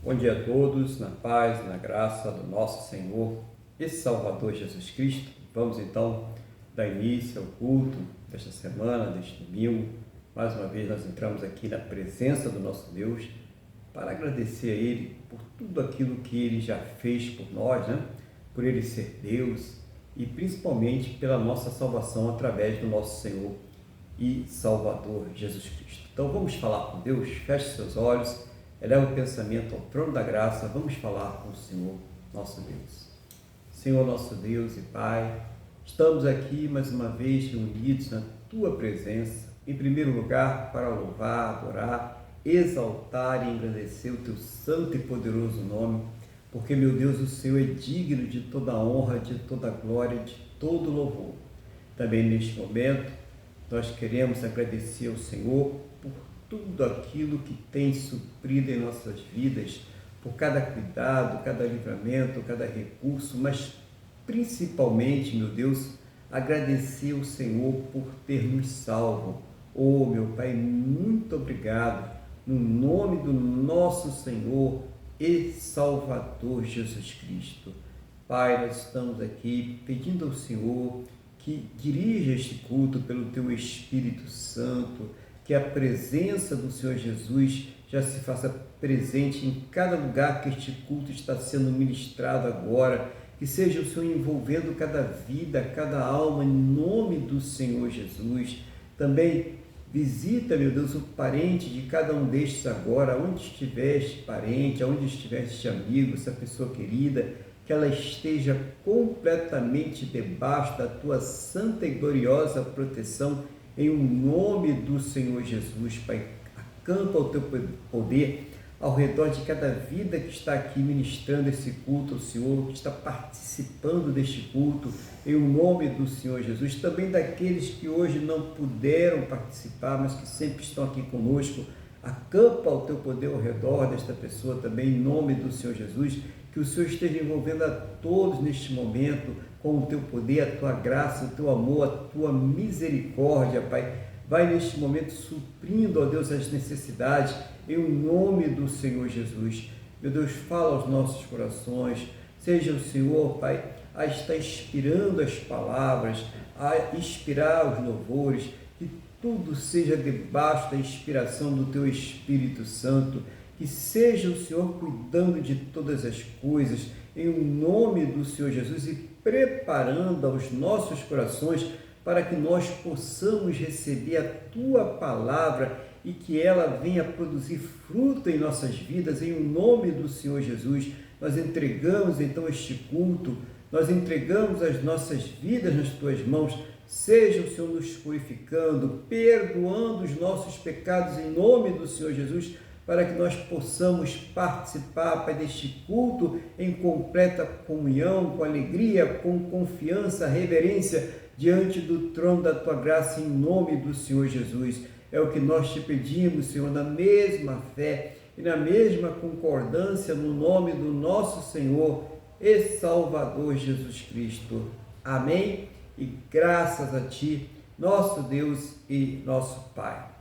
Bom dia a todos, na paz, na graça do nosso Senhor e Salvador Jesus Cristo. Vamos então dar início ao culto desta semana, deste domingo. Mais uma vez nós entramos aqui na presença do nosso Deus para agradecer a Ele por tudo aquilo que Ele já fez por nós, Por Ele ser Deus e principalmente pela nossa salvação através do nosso Senhor e Salvador Jesus Cristo. Então vamos falar com Deus, feche seus olhos, eleva o pensamento ao trono da graça, vamos falar com o Senhor, nosso Deus. Senhor, nosso Deus e Pai, estamos aqui mais uma vez reunidos na Tua presença, em primeiro lugar para louvar, adorar, exaltar e engrandecer o Teu santo e poderoso nome, porque, meu Deus, o Senhor é digno de toda a honra, de toda a glória, de todo louvor. Também neste momento, nós queremos agradecer ao Senhor por tudo aquilo que tem suprido em nossas vidas, por cada cuidado, cada livramento, cada recurso, mas principalmente, meu Deus, agradecer ao Senhor por ter nos salvo. Oh, meu Pai, muito obrigado, no nome do nosso Senhor e Salvador Jesus Cristo. Pai, nós estamos aqui pedindo ao Senhor que dirija este culto pelo Teu Espírito Santo, que a presença do Senhor Jesus já se faça presente em cada lugar que este culto está sendo ministrado agora, que seja o Senhor envolvendo cada vida, cada alma, em nome do Senhor Jesus. Também visita, meu Deus, o parente de cada um destes agora, onde estiver este parente, onde estiver este amigo, essa pessoa querida, que ela esteja completamente debaixo da Tua santa e gloriosa proteção, em nome do Senhor Jesus, Pai. Acampa o Teu poder ao redor de cada vida que está aqui ministrando esse culto ao Senhor, que está participando deste culto, em nome do Senhor Jesus. Também daqueles que hoje não puderam participar, mas que sempre estão aqui conosco. Acampa o Teu poder ao redor desta pessoa também, em nome do Senhor Jesus. Que o Senhor esteja envolvendo a todos neste momento com o Teu poder, a Tua graça, o Teu amor, a Tua misericórdia, Pai. Vai neste momento suprindo, ó Deus, as necessidades, em nome do Senhor Jesus. Meu Deus, fala aos nossos corações, seja o Senhor, Pai, a estar inspirando as palavras, a inspirar os louvores, que tudo seja debaixo da inspiração do Teu Espírito Santo, que seja o Senhor cuidando de todas as coisas, em nome do Senhor Jesus, e preparando aos nossos corações para que nós possamos receber a Tua palavra e que ela venha produzir fruto em nossas vidas, em nome do Senhor Jesus. Nós entregamos então este culto, nós entregamos as nossas vidas nas Tuas mãos. Seja o Senhor nos purificando, perdoando os nossos pecados em nome do Senhor Jesus, para que nós possamos participar, Pai, deste culto em completa comunhão, com alegria, com confiança, reverência, diante do trono da Tua graça, em nome do Senhor Jesus. É o que nós te pedimos, Senhor, na mesma fé e na mesma concordância, no nome do nosso Senhor e Salvador Jesus Cristo. Amém? E graças a Ti, nosso Deus e nosso Pai.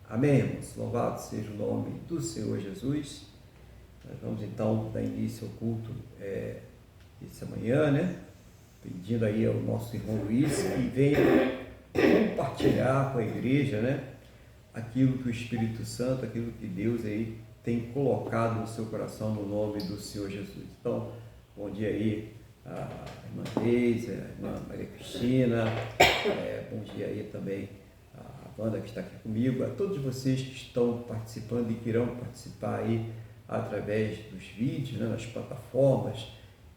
Amém, irmãos? Louvado seja o nome do Senhor Jesus. Nós vamos então dar início ao culto essa manhã, Pedindo aí ao nosso irmão Luiz que venha compartilhar com a igreja, aquilo que o Espírito Santo, aquilo que Deus aí tem colocado no seu coração, no nome do Senhor Jesus. Então, bom dia aí a irmã Deise, a irmã Maria Cristina, bom dia aí também a Wanda que está aqui comigo, a todos vocês que estão participando e que irão participar aí através dos vídeos, nas plataformas,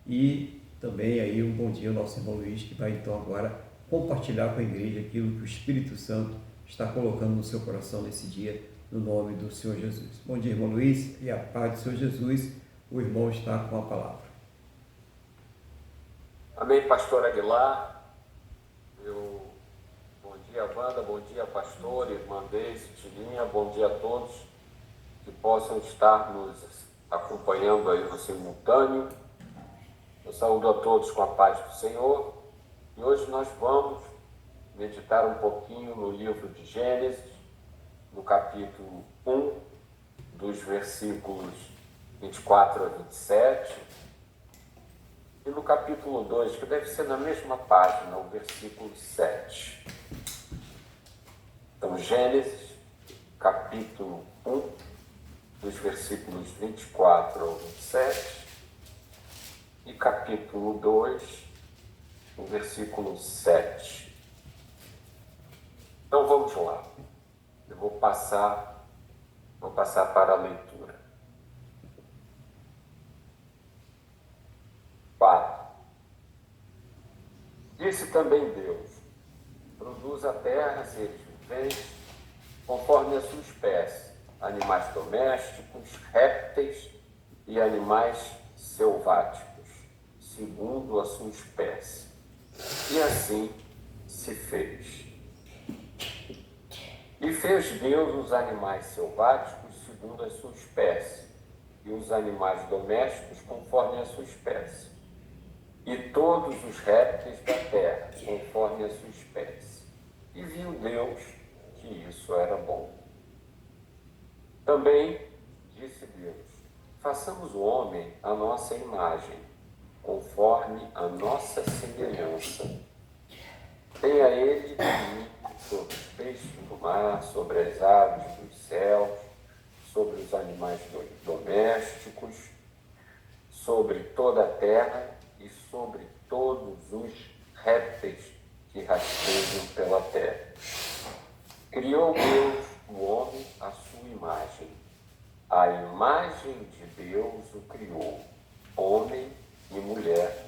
e também aí um bom dia ao nosso irmão Luiz, que vai então agora compartilhar com a igreja aquilo que o Espírito Santo está colocando no seu coração nesse dia, no nome do Senhor Jesus. Bom dia, irmão Luiz, e a paz do Senhor Jesus. O irmão está com a palavra. Amém, pastor Aguilar. Bom dia, Wanda, bom dia, pastor, irmã Deise, Tilinha, bom dia a todos que possam estar nos acompanhando aí no simultâneo. Eu saúdo a todos com a paz do Senhor e hoje nós vamos meditar um pouquinho no livro de Gênesis, no capítulo 1, dos versículos 24 a 27, e no capítulo 2, que deve ser na mesma página, o versículo 7. Então, Gênesis, capítulo 1, dos versículos 24 ao 27, e capítulo 2, o versículo 7. Então, vamos lá. Eu vou passar para a leitura. 4. Disse também Deus: produz a terra seres viventes, conforme a sua espécie, animais domésticos, répteis e animais selváticos, segundo a sua espécie. E assim se fez. E fez Deus os animais selváticos segundo a sua espécie, e os animais domésticos conforme a sua espécie, e todos os répteis da terra conforme a sua espécie. E viu Deus que isso era bom. Também disse Deus: façamos o homem à nossa imagem, conforme a nossa semelhança. Tenha ele domínio sobre os peixes do mar, sobre as aves dos céus, sobre os animais domésticos, sobre toda a terra e sobre todos os répteis que rastejam pela terra. Criou Deus o homem à sua imagem. A imagem de Deus o criou, homem e mulher.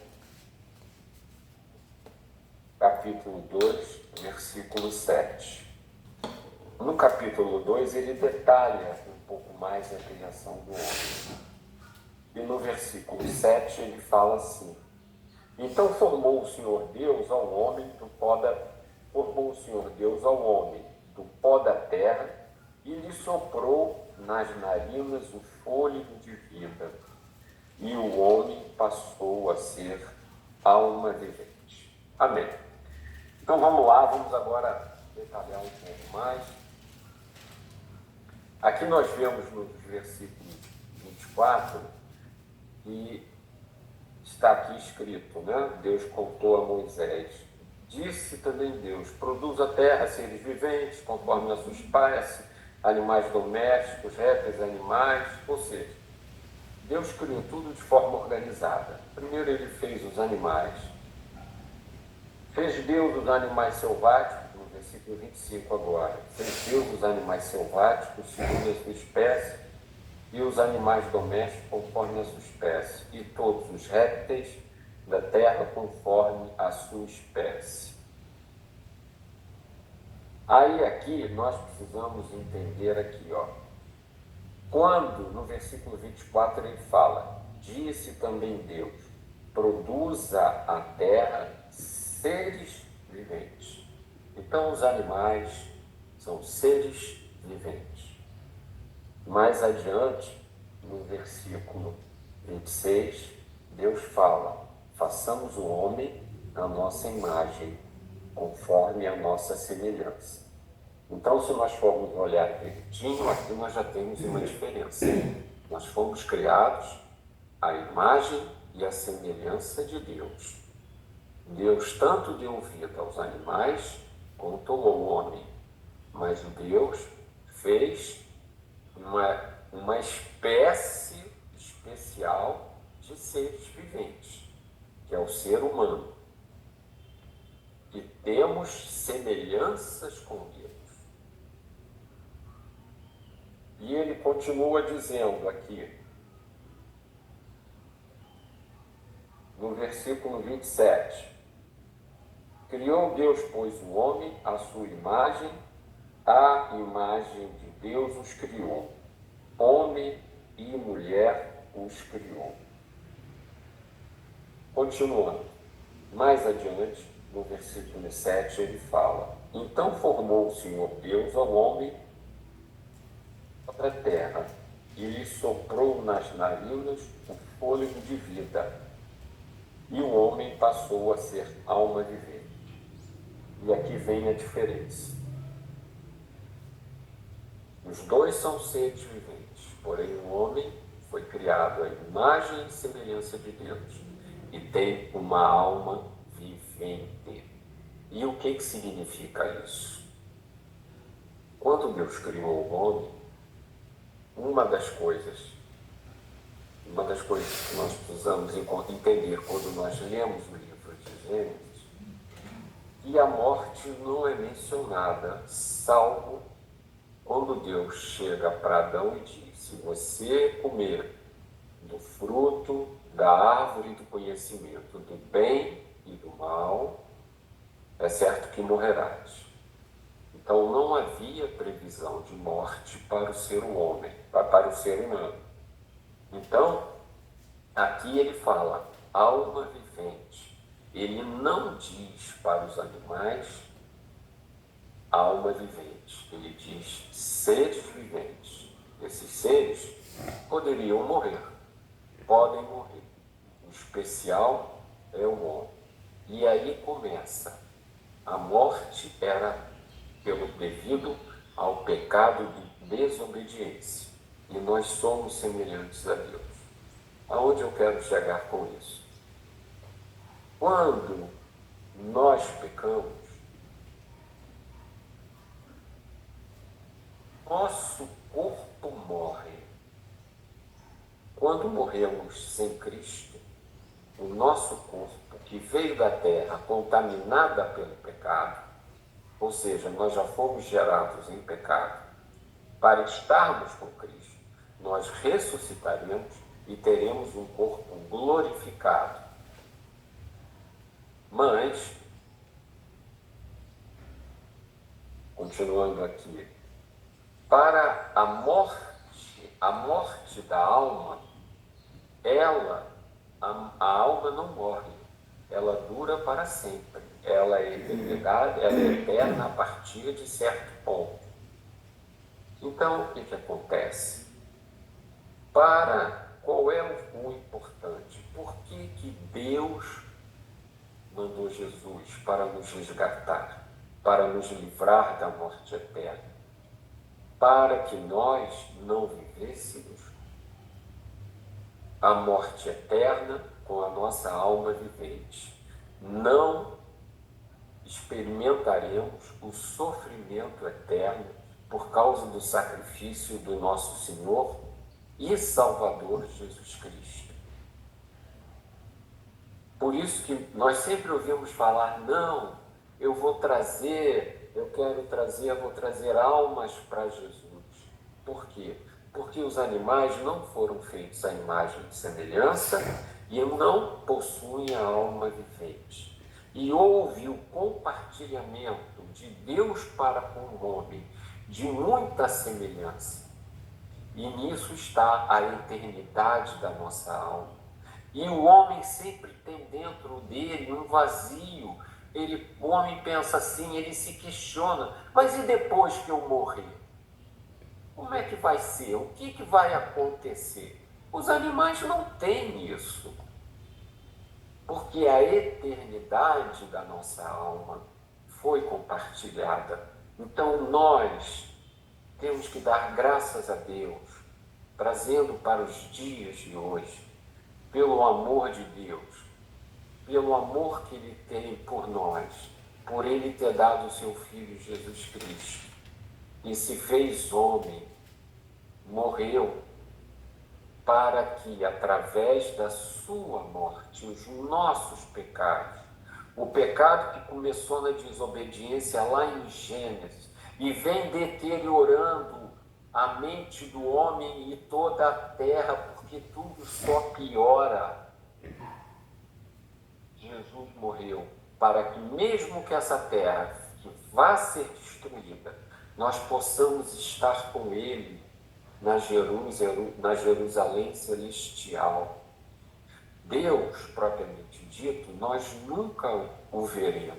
Capítulo 2, versículo 7. No capítulo 2, ele detalha um pouco mais a criação do homem. E no versículo 7, ele fala assim: então formou o Senhor Deus ao homem do pó da terra e lhe soprou nas narinas o fôlego de vida. E o homem passou a ser alma vivente. Amém. Então vamos lá, vamos agora detalhar um pouco mais. Aqui nós vemos no versículo 24 que está aqui escrito, né? Deus contou a Moisés. Disse também Deus: produz a terra seres viventes, conforme a sua espécie, animais domésticos, répteis, animais. Ou seja, Deus criou tudo de forma organizada. Primeiro ele fez os animais. Fez Deus os animais selváticos, no versículo 25 agora. Fez Deus os animais selváticos, segundo a sua espécie, e os animais domésticos conforme a sua espécie, e todos os répteis da terra conforme a sua espécie. Aí aqui nós precisamos entender aqui, ó. Quando no versículo 24 ele fala: disse também Deus, produza a terra seres viventes. Então os animais são seres viventes. Mais adiante, no versículo 26, Deus fala: façamos o homem à nossa imagem, conforme a nossa semelhança. Então, se nós formos olhar direitinho, aqui nós já temos uma diferença. Nós fomos criados à imagem e à semelhança de Deus. Deus tanto deu vida aos animais quanto ao homem, mas Deus fez uma espécie especial de seres viventes, que é o ser humano. E temos semelhanças com Deus. E ele continua dizendo aqui, no versículo 27, criou Deus, pois, o homem à sua imagem, a imagem de Deus os criou, homem e mulher os criou. Continuando, mais adiante, no versículo 7, ele fala: então formou o Senhor Deus ao homem da terra e lhe soprou nas narinas o fôlego de vida, e o homem passou a ser alma vivente. E aqui vem a diferença. Os dois são seres viventes, porém o homem foi criado à imagem e semelhança de Deus e tem uma alma vivente. E o que significa isso? Quando Deus criou o homem, uma das coisas que nós precisamos entender quando nós lemos o livro de Gênesis, que a morte não é mencionada, salvo quando Deus chega para Adão e diz: se você comer do fruto da árvore do conhecimento do bem e do mal, é certo que morrerás. Então não havia previsão de morte para o ser humano, para o ser humano. Então, aqui ele fala alma vivente. Ele não diz para os animais alma vivente. Ele diz seres viventes. Esses seres poderiam morrer, podem morrer. O especial é o homem. E aí começa. A morte era devido ao pecado de desobediência. E nós somos semelhantes a Deus. Aonde eu quero chegar com isso? Quando nós pecamos, nosso corpo morre. Quando morremos sem Cristo, o nosso corpo, que veio da terra contaminada pelo pecado, ou seja, nós já fomos gerados em pecado, para estarmos com Cristo, nós ressuscitaremos e teremos um corpo glorificado. Mas, continuando aqui, para a morte da alma, a alma não morre, ela dura para sempre. Ela é eternidade, ela é eterna a partir de certo ponto. Então, o que acontece? Qual é o importante? Por que Deus mandou Jesus para nos resgatar, para nos livrar da morte eterna? Para que nós não vivêssemos a morte eterna com a nossa alma vivente. Não experimentaremos o sofrimento eterno por causa do sacrifício do nosso Senhor e Salvador Jesus Cristo. Por isso que nós sempre ouvimos falar, não, eu vou trazer almas para Jesus. Por quê? Porque os animais não foram feitos à imagem e semelhança e não possuem a alma vivente. E houve o compartilhamento de Deus para com o homem, de muita semelhança. E nisso está a eternidade da nossa alma. E o homem sempre tem dentro dele um vazio. O homem pensa assim, ele se questiona, mas e depois que eu morrer? Como é que vai ser? O que vai acontecer? Os animais não têm isso. Porque a eternidade da nossa alma foi compartilhada. Então nós temos que dar graças a Deus, trazendo para os dias de hoje, pelo amor de Deus, pelo amor que Ele tem por nós, por Ele ter dado o seu Filho Jesus Cristo, e se fez homem, morreu, para que, através da sua morte, os nossos pecados, o pecado que começou na desobediência lá em Gênesis, e vem deteriorando a mente do homem e toda a terra, porque tudo só piora. Jesus morreu para que, mesmo que essa terra que vá ser destruída, nós possamos estar com Ele na Jerusalém celestial. Deus, propriamente dito, nós nunca o veremos,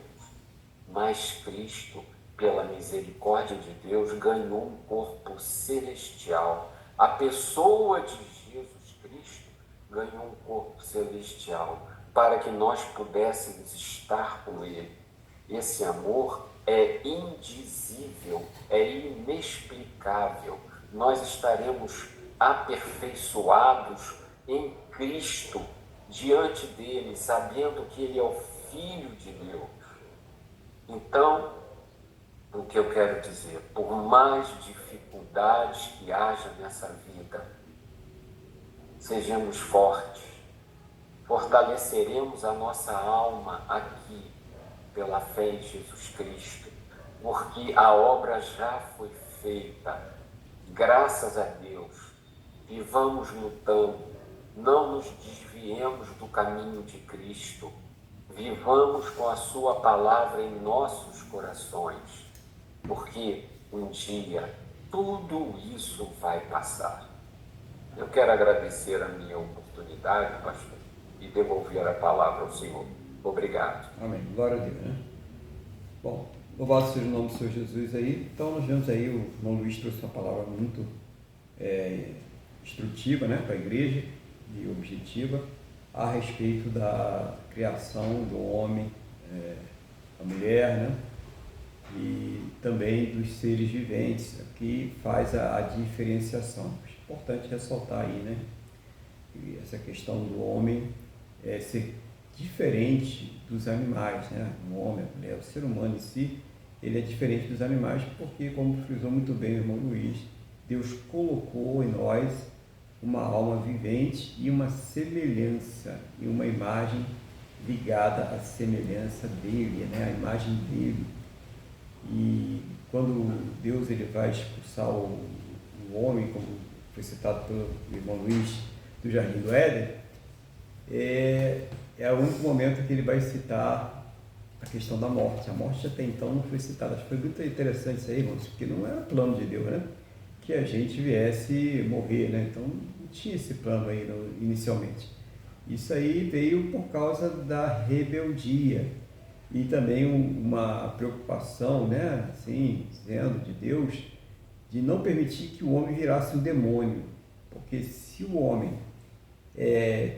mas Cristo, pela misericórdia de Deus, ganhou um corpo celestial. A pessoa de Jesus Cristo ganhou um corpo celestial para que nós pudéssemos estar com Ele. Esse amor é indizível, é inexplicável. Nós estaremos aperfeiçoados em Cristo, diante dele, sabendo que ele é o Filho de Deus. Então, o que eu quero dizer, por mais dificuldades que haja nessa vida, sejamos fortes, fortaleceremos a nossa alma aqui pela fé em Jesus Cristo, porque a obra já foi feita, graças a Deus. Vivamos lutando, não nos desviemos do caminho de Cristo, vivamos com a sua palavra em nossos corações, porque um dia tudo isso vai passar. Eu quero agradecer a minha oportunidade, pastor, e devolver a palavra ao Senhor. Obrigado. Amém. Glória a Deus, né? Bom, louvado seja o nome do Senhor Jesus aí. Então nós vemos aí, o irmão Luiz trouxe uma palavra muito instrutiva, né, para a igreja e objetiva a respeito da criação do homem, da mulher, né, e também dos seres viventes, que faz a diferenciação. É importante ressaltar aí, né, que essa questão do homem ser diferente dos animais, né, o homem, a mulher, o ser humano em si, ele é diferente dos animais porque, como frisou muito bem o irmão Luiz, Deus colocou em nós uma alma vivente e uma semelhança, e uma imagem ligada à semelhança dele, né? A imagem dele. E quando Deus ele vai expulsar o homem, como foi citado pelo irmão Luiz, do Jardim do Éden, é o único momento que ele vai citar a questão da morte. A morte até então não foi citada. Acho que foi muito interessante isso aí, irmãos, porque não era plano de Deus, né, que a gente viesse morrer, né? Então não tinha esse plano aí inicialmente. Isso aí veio por causa da rebeldia e também uma preocupação, né, assim, dizendo de Deus, de não permitir que o homem virasse um demônio, porque se o homem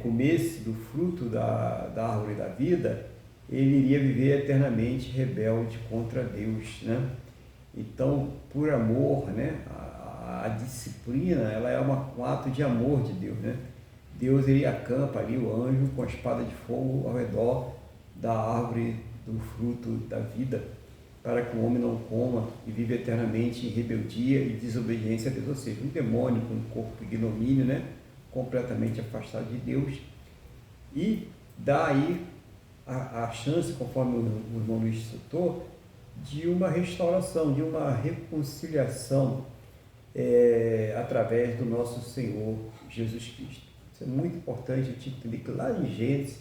comesse do fruto da árvore da vida, ele iria viver eternamente rebelde contra Deus, né? Então, por amor, né, a disciplina, ela é um ato de amor de Deus, né? Deus, ele acampa ali o anjo com a espada de fogo ao redor da árvore do fruto da vida, para que o homem não coma e viva eternamente em rebeldia e desobediência a Deus, ou seja, um demônio com um corpo ignomínio, né, completamente afastado de Deus, e dá aí a chance, conforme o irmão Luiz citou, de uma restauração, de uma reconciliação através do nosso Senhor Jesus Cristo. Isso é muito importante, a gente entender que lá em Gênesis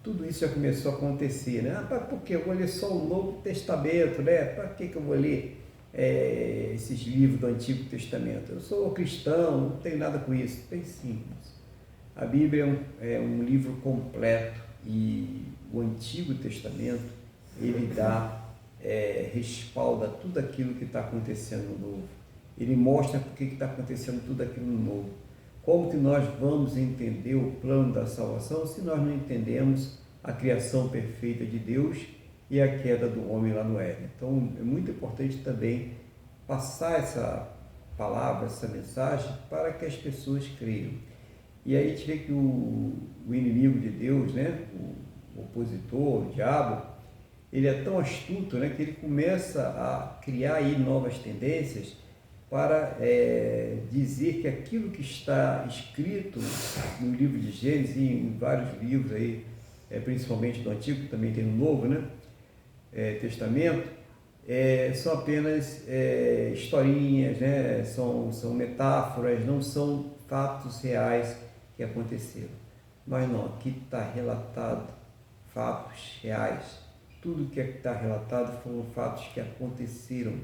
tudo isso já começou a acontecer, né? Por que eu vou ler só o Novo Testamento, né? Para que eu vou ler esses livros do Antigo Testamento? Eu sou cristão, não tenho nada com isso. Tem sim. A Bíblia é um livro completo e o Antigo Testamento, ele respalda tudo aquilo que está acontecendo no Novo. Ele mostra por que está acontecendo tudo aquilo no Novo. Como que nós vamos entender o plano da salvação se nós não entendemos a criação perfeita de Deus e a queda do homem lá no Éden? Então, é muito importante também passar essa palavra, essa mensagem, para que as pessoas creiam. E aí a gente vê que o inimigo de Deus, né, o opositor, o diabo, ele é tão astuto, né, que ele começa a criar aí novas tendências para dizer que aquilo que está escrito no livro de Gênesis e em vários livros aí, principalmente do Antigo, também tem no Novo, né, Testamento, são apenas historinhas, né, são metáforas, não são fatos reais que aconteceram. Mas não, aqui está relatado fatos reais. Tudo que está relatado foram fatos que aconteceram,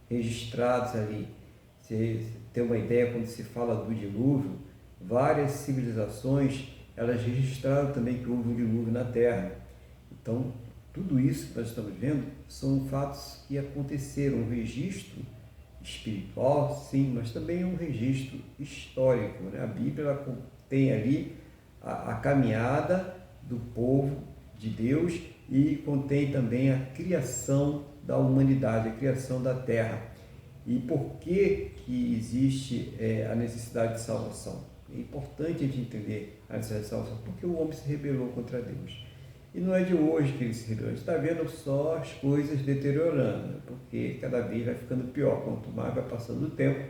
registrados ali. Você tem uma ideia, quando se fala do dilúvio, várias civilizações, elas registraram também que houve um dilúvio na Terra. Então, tudo isso que nós estamos vendo são fatos que aconteceram, um registro espiritual, sim, mas também um registro histórico, né? A Bíblia ela tem ali a caminhada do povo de Deus e contém também a criação da humanidade, a criação da Terra. E por que existe a necessidade de salvação? É importante a gente entender a necessidade de salvação, porque o homem se rebelou contra Deus. E não é de hoje que ele se rebelou, a gente está vendo só as coisas deteriorando, porque cada vez vai ficando pior. Quanto mais vai passando o tempo,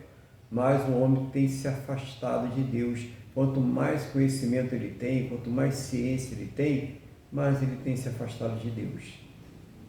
mais o homem tem se afastado de Deus. Quanto mais conhecimento ele tem, quanto mais ciência ele tem, mais ele tem se afastado de Deus.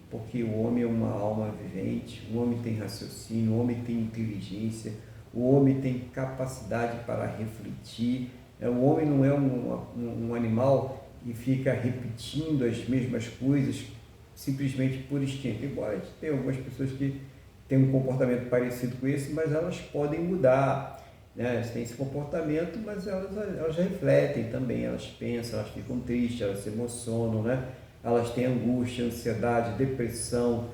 Porque o homem é uma alma vivente, o homem tem raciocínio, o homem tem inteligência, o homem tem capacidade para refletir. O homem não é um animal e fica repetindo as mesmas coisas simplesmente por instinto. Embora a gente tenha algumas pessoas que têm um comportamento parecido com esse, mas elas podem mudar, né? Elas têm esse comportamento, mas elas refletem também, elas pensam, elas ficam tristes, elas se emocionam, né? Elas têm angústia, ansiedade, depressão,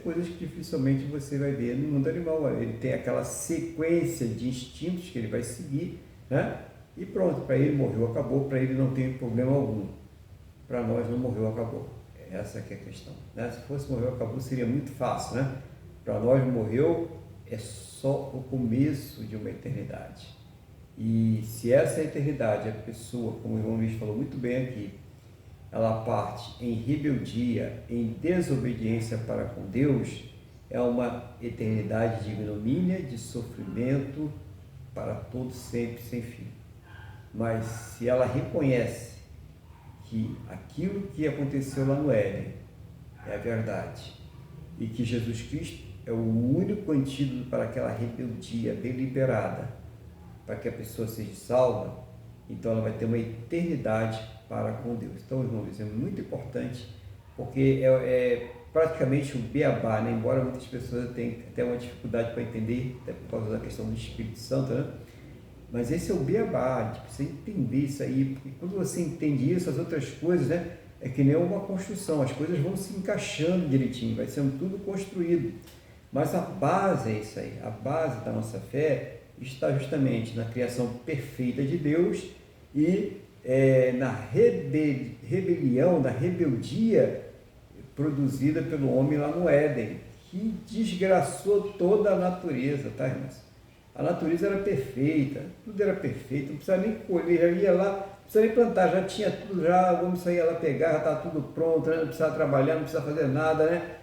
coisas que dificilmente você vai ver no mundo animal. Ele tem aquela sequência de instintos que ele vai seguir, né? E pronto, para ele morreu, acabou, para ele não tem problema algum. Para nós não morreu, acabou. Essa que é a questão, né? Se fosse morreu, acabou, seria muito fácil, né? Para nós morreu é só o começo de uma eternidade. E se essa eternidade, a pessoa, como o irmão Luiz falou muito bem aqui, ela parte em rebeldia, em desobediência para com Deus, é uma eternidade de ignomínia, de sofrimento para todos sempre, sem fim. Mas se ela reconhece que aquilo que aconteceu lá no Éden é a verdade e que Jesus Cristo é o único antídoto para aquela rebeldia deliberada, para que a pessoa seja salva, então ela vai ter uma eternidade para com Deus. Então, irmãos, isso é muito importante, porque é praticamente o beabá, né? Embora muitas pessoas tenham até uma dificuldade para entender, até por causa da questão do Espírito Santo, né? Mas esse é o beabá, a gente precisa entender isso aí, porque quando você entende isso, as outras coisas, né? É que nem uma construção, as coisas vão se encaixando direitinho, vai sendo tudo construído. Mas a base é isso aí, a base da nossa fé está justamente na criação perfeita de Deus e na rebelião, na rebeldia produzida pelo homem lá no Éden, que desgraçou toda a natureza, tá, irmãos? A natureza era perfeita, tudo era perfeito, não precisava nem colher, já ia lá, não precisava nem plantar, já tinha tudo, já o homem só ia lá pegar, já estava tudo pronto, né? Não precisava trabalhar, não precisava fazer nada, né?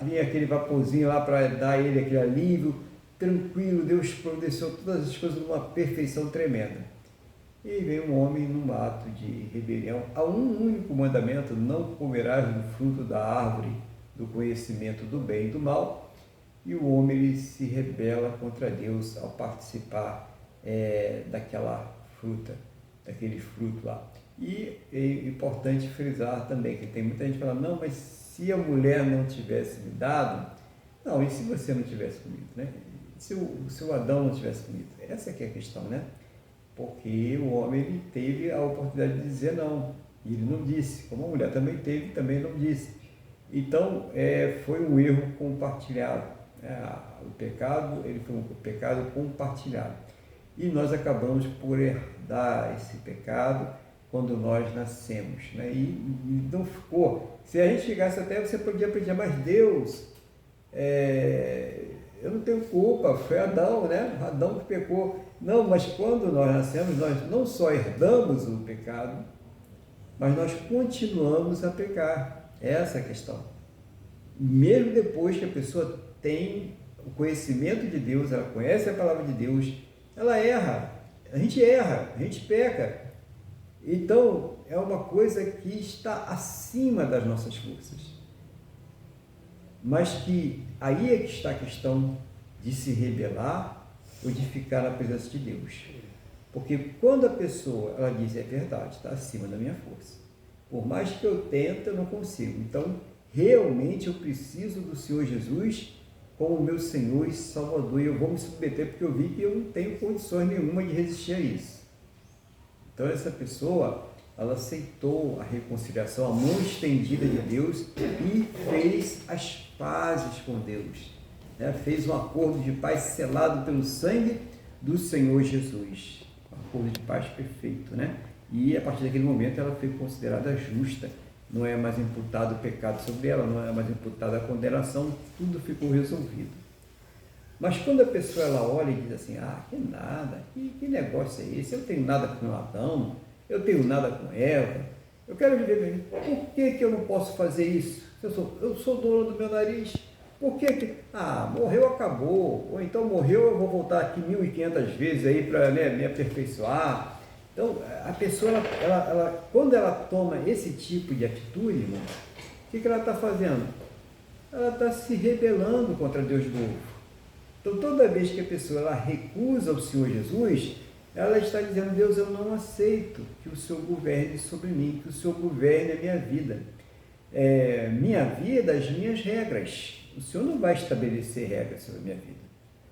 Vinha aquele vaporzinho lá para dar a ele aquele alívio, tranquilo, Deus providenciou todas as coisas numa perfeição tremenda. E veio um homem num ato de rebelião a um único mandamento: não comerás do fruto da árvore do conhecimento do bem e do mal. E o homem ele se rebela contra Deus ao participar daquela fruta, daquele fruto lá. E é importante frisar também que tem muita gente que fala: não, mas se a mulher não tivesse me dado, não, e se você não tivesse comido, né? Se o Adão não tivesse comido? Essa que é a questão, né? Porque o homem ele teve a oportunidade de dizer não, e ele não disse, como a mulher também teve, também não disse. Então, foi um erro compartilhado. O pecado, ele foi um pecado compartilhado. E nós acabamos por herdar esse pecado quando nós nascemos, né? E não ficou. Se a gente chegasse até, você podia pedir, mas Deus, eu não tenho culpa, foi Adão, né? Adão que pecou. Não, mas quando nós nascemos, nós não só herdamos o pecado, mas nós continuamos a pecar. Essa é a questão. Mesmo depois que a pessoa tem o conhecimento de Deus, ela conhece a palavra de Deus, ela erra, a gente peca. Então, é uma coisa que está acima das nossas forças. Mas que aí é que está a questão de se rebelar ou de ficar na presença de Deus. Porque quando a pessoa, ela diz, é verdade, está acima da minha força. Por mais que eu tente, eu não consigo. Então, realmente eu preciso do Senhor Jesus como meu Senhor e Salvador, e eu vou me submeter porque eu vi que eu não tenho condições nenhuma de resistir a isso. Então essa pessoa, ela aceitou a reconciliação, a mão estendida de Deus e fez as pazes com Deus, né? Fez um acordo de paz selado pelo sangue do Senhor Jesus, um acordo de paz perfeito, né? E a partir daquele momento ela foi considerada justa. Não é mais imputado o pecado sobre ela, não é mais imputada a condenação, tudo ficou resolvido. Mas quando a pessoa ela olha e diz assim, que nada, que negócio é esse? Eu tenho nada com Adão, eu tenho nada com Eva, eu quero viver bem. Por que eu não posso fazer isso? Eu sou dono do meu nariz. Por que? Morreu, acabou. Ou então morreu, eu vou voltar aqui 1500 vezes aí para me aperfeiçoar. Então, a pessoa, quando ela toma esse tipo de atitude, irmão, o que ela está fazendo? Ela está se rebelando contra Deus novo. Então, toda vez que a pessoa ela recusa o Senhor Jesus, ela está dizendo, Deus, eu não aceito que o Senhor governe sobre mim, que o Senhor governe a minha vida. Minha vida, as minhas regras. O Senhor não vai estabelecer regras sobre a minha vida.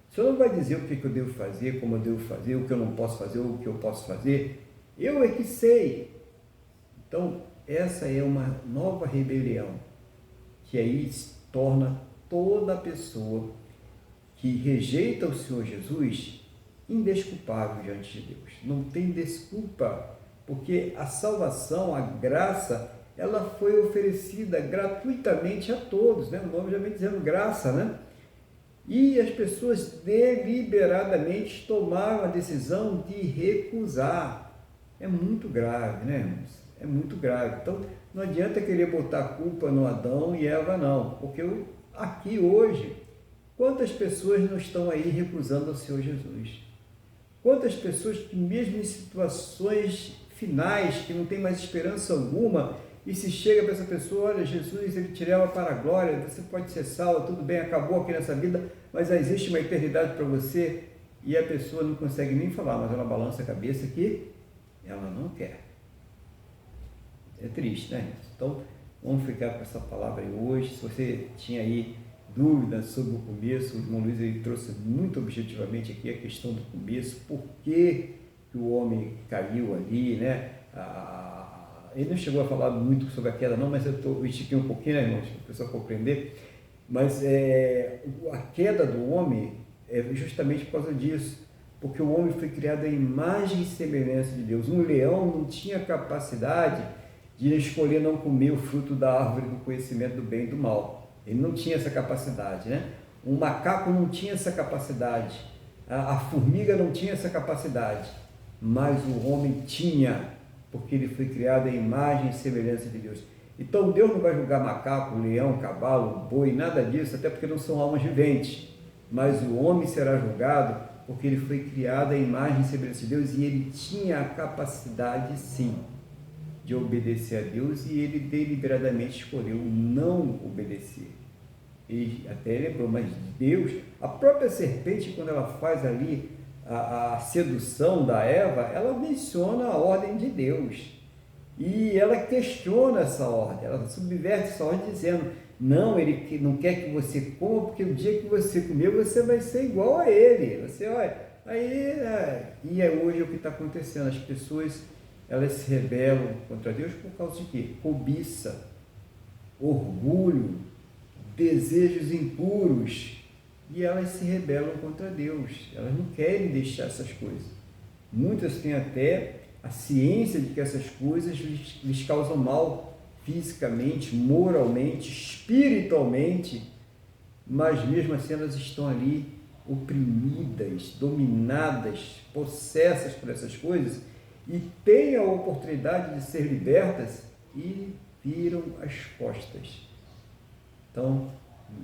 O Senhor não vai dizer o que eu devo fazer, como eu devo fazer, o que eu não posso fazer, o que eu posso fazer. Eu é que sei. Então, essa é uma nova rebelião, que aí torna toda pessoa que rejeita o Senhor Jesus indesculpável diante de Deus. Não tem desculpa, porque a salvação, a graça, ela foi oferecida gratuitamente a todos, né? O nome já vem dizendo graça, né? E as pessoas deliberadamente tomaram a decisão de recusar. É muito grave, né, irmãos? É muito grave. Então, não adianta querer botar a culpa no Adão e Eva, não. Porque aqui hoje, quantas pessoas não estão aí recusando o Senhor Jesus? Quantas pessoas que mesmo em situações finais, que não tem mais esperança alguma, e se chega para essa pessoa, olha, Jesus, ele te leva para a glória, você pode ser salvo, tudo bem, acabou aqui nessa vida, mas existe uma eternidade para você, e a pessoa não consegue nem falar, mas ela balança a cabeça que ela não quer. É triste, né? Então, vamos ficar com essa palavra aí hoje. Se você tinha aí dúvidas sobre o começo, o irmão Luiz ele trouxe muito objetivamente aqui a questão do começo, por que o homem caiu ali, né? Ele não chegou a falar muito sobre a queda não, mas eu estiquei um pouquinho, né, irmãos, para o pessoal compreender, mas a queda do homem é justamente por causa disso, porque o homem foi criado à imagem e semelhança de Deus. Um leão não tinha capacidade de escolher não comer o fruto da árvore do conhecimento do bem e do mal. Ele não tinha essa capacidade, né? Um macaco não tinha essa capacidade, a formiga não tinha essa capacidade, mas o homem tinha, porque ele foi criado à imagem e semelhança de Deus. Então Deus não vai julgar macaco, leão, cavalo, boi, nada disso, até porque não são almas viventes, mas o homem será julgado porque ele foi criado à imagem e semelhança de Deus e ele tinha a capacidade sim de obedecer a Deus e ele deliberadamente escolheu não obedecer. E até lembrou, mas Deus, a própria serpente, quando ela faz ali a sedução da Eva, ela menciona a ordem de Deus e ela questiona essa ordem, ela subverte essa ordem dizendo, não, ele não quer que você coma, porque o dia que você comer, você vai ser igual a ele. Você olha, e é hoje o que está acontecendo, as pessoas elas se rebelam contra Deus por causa de quê? Cobiça, orgulho, desejos impuros, e elas se rebelam contra Deus, elas não querem deixar essas coisas. Muitas têm até a ciência de que essas coisas lhes causam mal fisicamente, moralmente, espiritualmente, mas mesmo assim elas estão ali oprimidas, dominadas, possessas por essas coisas e têm a oportunidade de ser libertas e viram as costas. Então,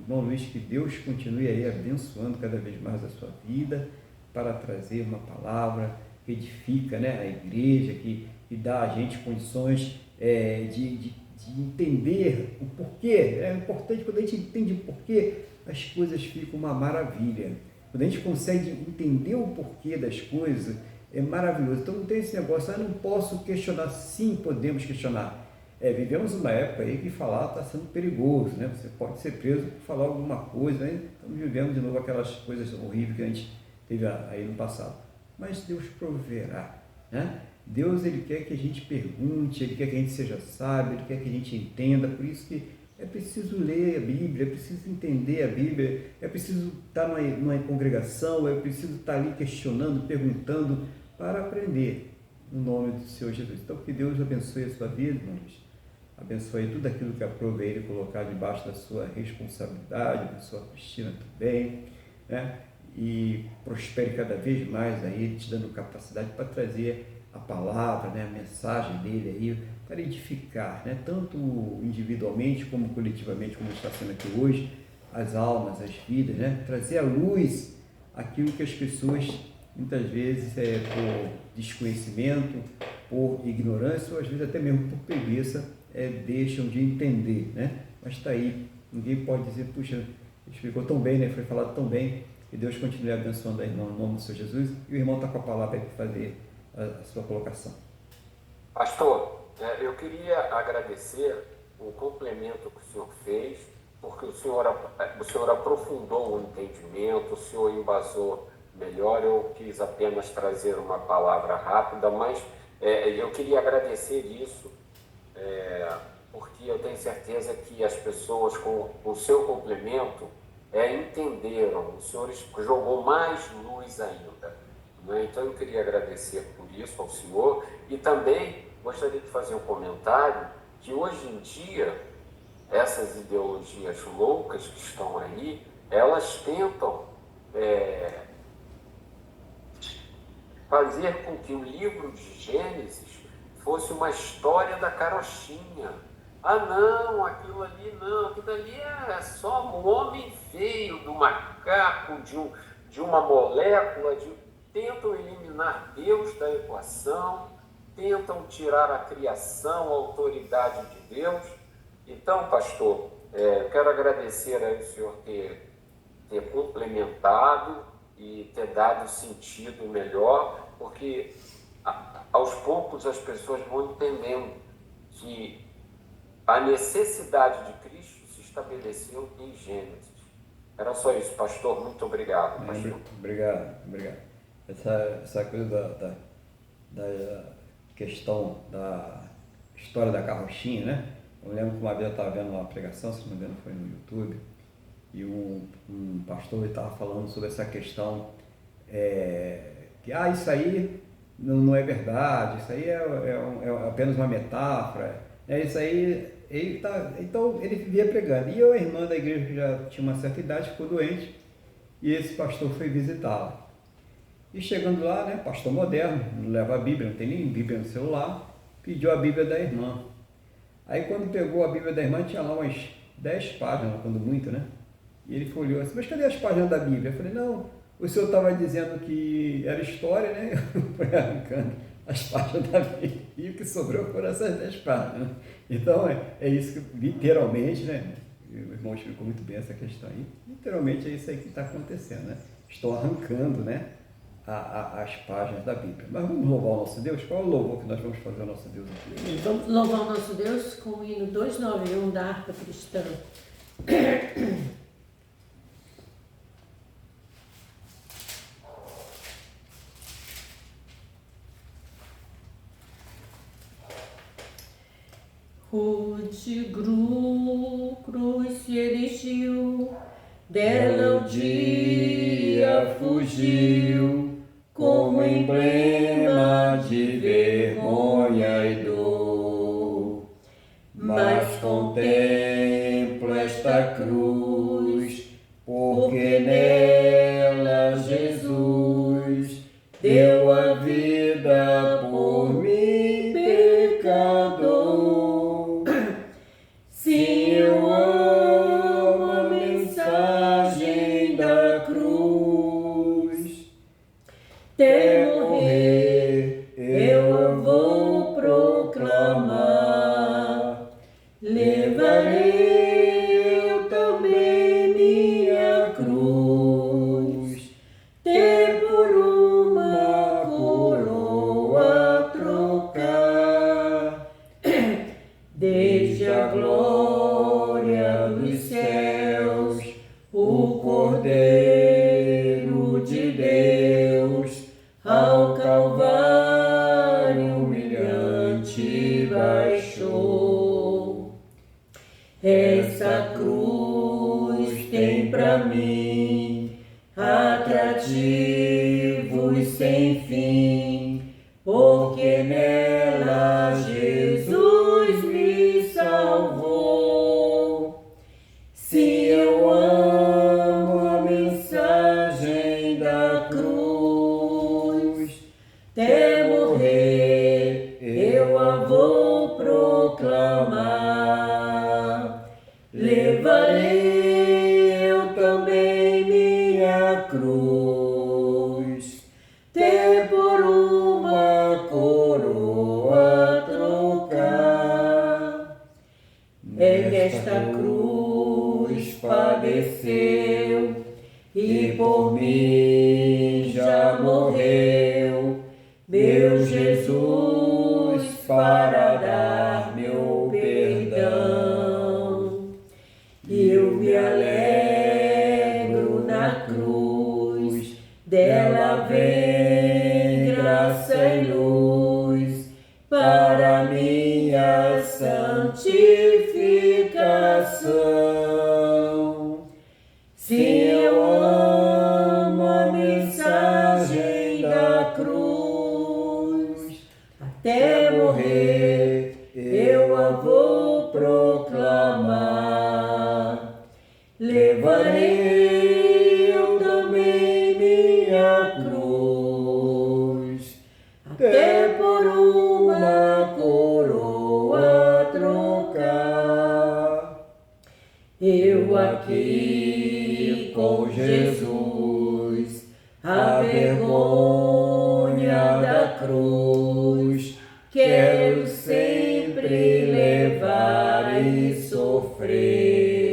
irmão Luiz, que Deus continue aí abençoando cada vez mais a sua vida para trazer uma palavra que edifica, né, a igreja, que dá a gente condições de entender o porquê. É importante quando a gente entende o porquê, as coisas ficam uma maravilha. Quando a gente consegue entender o porquê das coisas, é maravilhoso. Então não tem esse negócio, eu não posso questionar. Sim, podemos questionar. Vivemos uma época aí que falar está sendo perigoso, né? Você pode ser preso por falar alguma coisa, né? Estamos vivendo de novo aquelas coisas horríveis que a gente teve aí no passado. Mas Deus proverá, né? Deus, ele quer que a gente pergunte, ele quer que a gente seja sábio, ele quer que a gente entenda, por isso que é preciso ler a Bíblia, é preciso entender a Bíblia, é preciso estar numa congregação, é preciso estar ali questionando, perguntando, para aprender no nome do Senhor Jesus. Então, que Deus abençoe a sua vida, irmãos. Abençoe tudo aquilo que aprove Ele colocar debaixo da sua responsabilidade, da sua Cristina também, né? e prospere cada vez mais aí, te dando capacidade para trazer a palavra, né, a mensagem dele aí, para edificar, né, tanto individualmente como coletivamente, como está sendo aqui hoje, as almas, as vidas, né, trazer à luz aquilo que as pessoas muitas vezes por desconhecimento, por ignorância ou às vezes até mesmo por preguiça deixam de entender, né? Mas está aí, ninguém pode dizer, puxa, explicou tão bem, né? Foi falado tão bem, que Deus continue abençoando a irmã no nome do Senhor Jesus, e o irmão está com a palavra para fazer a sua colocação. Pastor, eu queria agradecer o complemento que o senhor fez, porque o senhor aprofundou o entendimento, o senhor embasou melhor. Eu quis apenas trazer uma palavra rápida, mas eu queria agradecer isso, porque eu tenho certeza que as pessoas, com o seu complemento, entenderam. O senhor jogou mais luz ainda, né? Então eu queria agradecer por isso ao senhor, e também gostaria de fazer um comentário que hoje em dia essas ideologias loucas que estão aí, elas tentam fazer com que o livro de Gênesis fosse uma história da carochinha. Ah, não, aquilo ali é só um homem veio do macaco, de uma molécula, tentam eliminar Deus da equação, tentam tirar a criação, a autoridade de Deus. Então, pastor, quero agradecer aí o senhor ter complementado e ter dado sentido melhor, porque aos poucos as pessoas vão entendendo que a necessidade de Cristo se estabeleceu em Gênesis. Era só isso, pastor. Muito obrigado, pastor. Obrigado. Essa coisa da questão da história da carrochinha, né? Eu lembro que uma vez eu estava vendo uma pregação, se não me engano foi no YouTube, e um pastor estava falando sobre essa questão que isso aí não é verdade, isso aí é apenas uma metáfora, isso aí, então ele vivia pregando. E a irmã da igreja que já tinha uma certa idade ficou doente, e esse pastor foi visitá-la. E chegando lá, né, pastor moderno, não leva a Bíblia, não tem nem Bíblia no celular, pediu a Bíblia da irmã. Aí quando pegou a Bíblia da irmã, tinha lá umas 10 páginas, quando muito, né? E ele olhou assim, mas cadê as páginas da Bíblia? Eu falei, não, o senhor estava dizendo que era história, né? Eu fui arrancando as páginas da Bíblia, e o que sobrou foram essas 10 páginas. Então, é isso que, literalmente, né? O irmão explicou muito bem essa questão aí. Literalmente é isso aí que está acontecendo, né? Estou arrancando, né? As páginas da Bíblia. Mas vamos louvar o nosso Deus? Qual é o louvor que nós vamos fazer ao nosso Deus aqui? Vamos louvar o nosso Deus com o hino 291 da harpa cristã. Rude cruz se erigiu, dela o dia fugiu, como emblema de vergonha e dor. Mas contemplo esta cruz, porque nela Jesus deu a vida por mim, pecador. Sim, eu amo a mensagem da cruz. Até morrer eu vou proclamar. Levarei eu também minha cruz, ter por uma coroa trocar. Desde a glória dos céus, o Cordeiro de Deus ao Calvário humilhante baixou. Essa cruz tem pra mim atrativos sem fim, porque nela Jesus me salvou. Se eu amo a mensagem meu Jesus, para dar meu perdão. Eu me alegro na cruz, dela vem graça e luz para minha santificação. Sim, eu amo a mensagem da cruz, até morrer eu a vou proclamar. Levarei eu também minha cruz, até por uma coroa trocar. Eu aqui com Jesus, a vergonha da cruz, quero sempre levar e sofrer.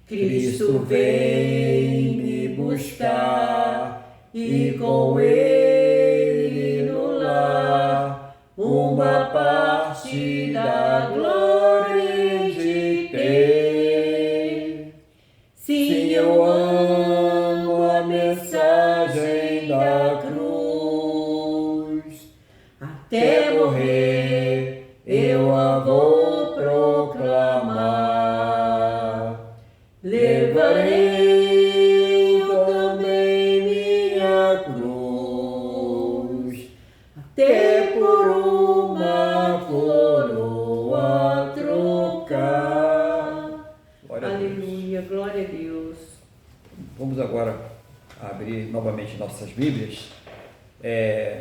Cristo vem me buscar e com Ele no lar uma parte da glória de ter. Sim, eu amo a mensagem da cruz, até morrer eu a vou proclamar. Levarei eu também minha cruz, até por uma coroa trocar. Aleluia, glória a Deus. Vamos agora abrir novamente nossas Bíblias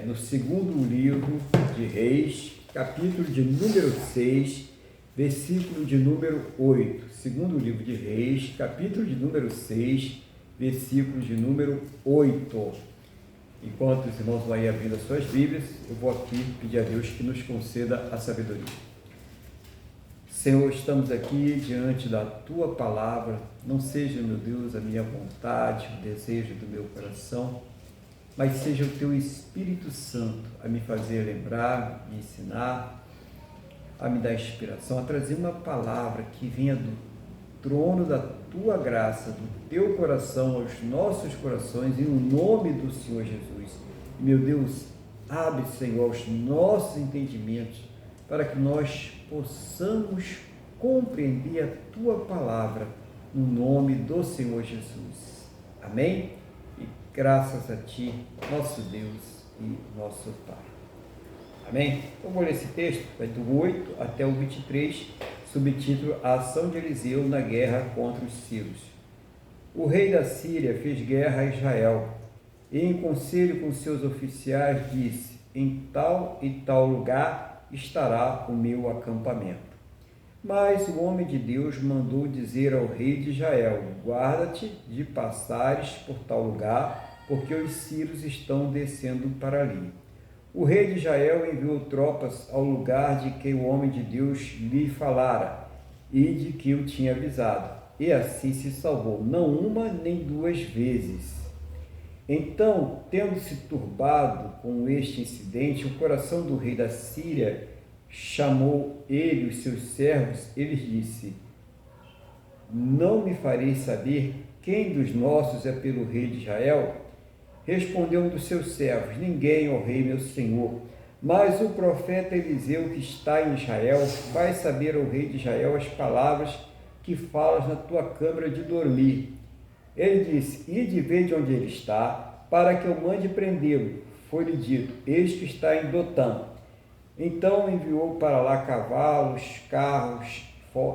no segundo livro de Reis, capítulo de número 6, versículo de número 8. Segundo livro de Reis, capítulo de número 6, versículo de número 8. Enquanto os irmãos vão aí abrindo as suas Bíblias, eu vou aqui pedir a Deus que nos conceda a sabedoria. Senhor, estamos aqui diante da Tua Palavra. Não seja, meu Deus, a minha vontade, o desejo do meu coração, mas seja o Teu Espírito Santo a me fazer lembrar, me ensinar, a me dar inspiração, a trazer uma palavra que venha do trono da Tua graça, do Teu coração aos nossos corações, em nome do Senhor Jesus. Meu Deus, abre, Senhor, os nossos entendimentos, para que nós possamos compreender a Tua palavra, no nome do Senhor Jesus. Amém? E graças a Ti, nosso Deus e nosso Pai. Amém? Eu vou ler esse texto, vai do 8 até o 23, subtítulo A ação de Eliseu na guerra contra os sírios. O rei da Síria fez guerra a Israel, e em conselho com seus oficiais disse: em tal e tal lugar estará o meu acampamento. Mas o homem de Deus mandou dizer ao rei de Israel: guarda-te de passares por tal lugar, porque os sírios estão descendo para ali. O rei de Israel enviou tropas ao lugar de que o homem de Deus lhe falara e de que o tinha avisado, e assim se salvou, não uma nem duas vezes. Então, tendo-se turbado com este incidente, o coração do rei da Síria chamou ele os seus servos e lhes disse: não me fareis saber quem dos nossos é pelo rei de Israel? Respondeu um dos seus servos: ninguém, ó rei meu senhor, mas o profeta Eliseu que está em Israel vai saber ao rei de Israel as palavras que falas na tua câmara de dormir. Ele disse: ide ver de onde ele está, para que eu mande prendê-lo. Foi-lhe dito: eis que está em Dotã. Então enviou para lá cavalos, carros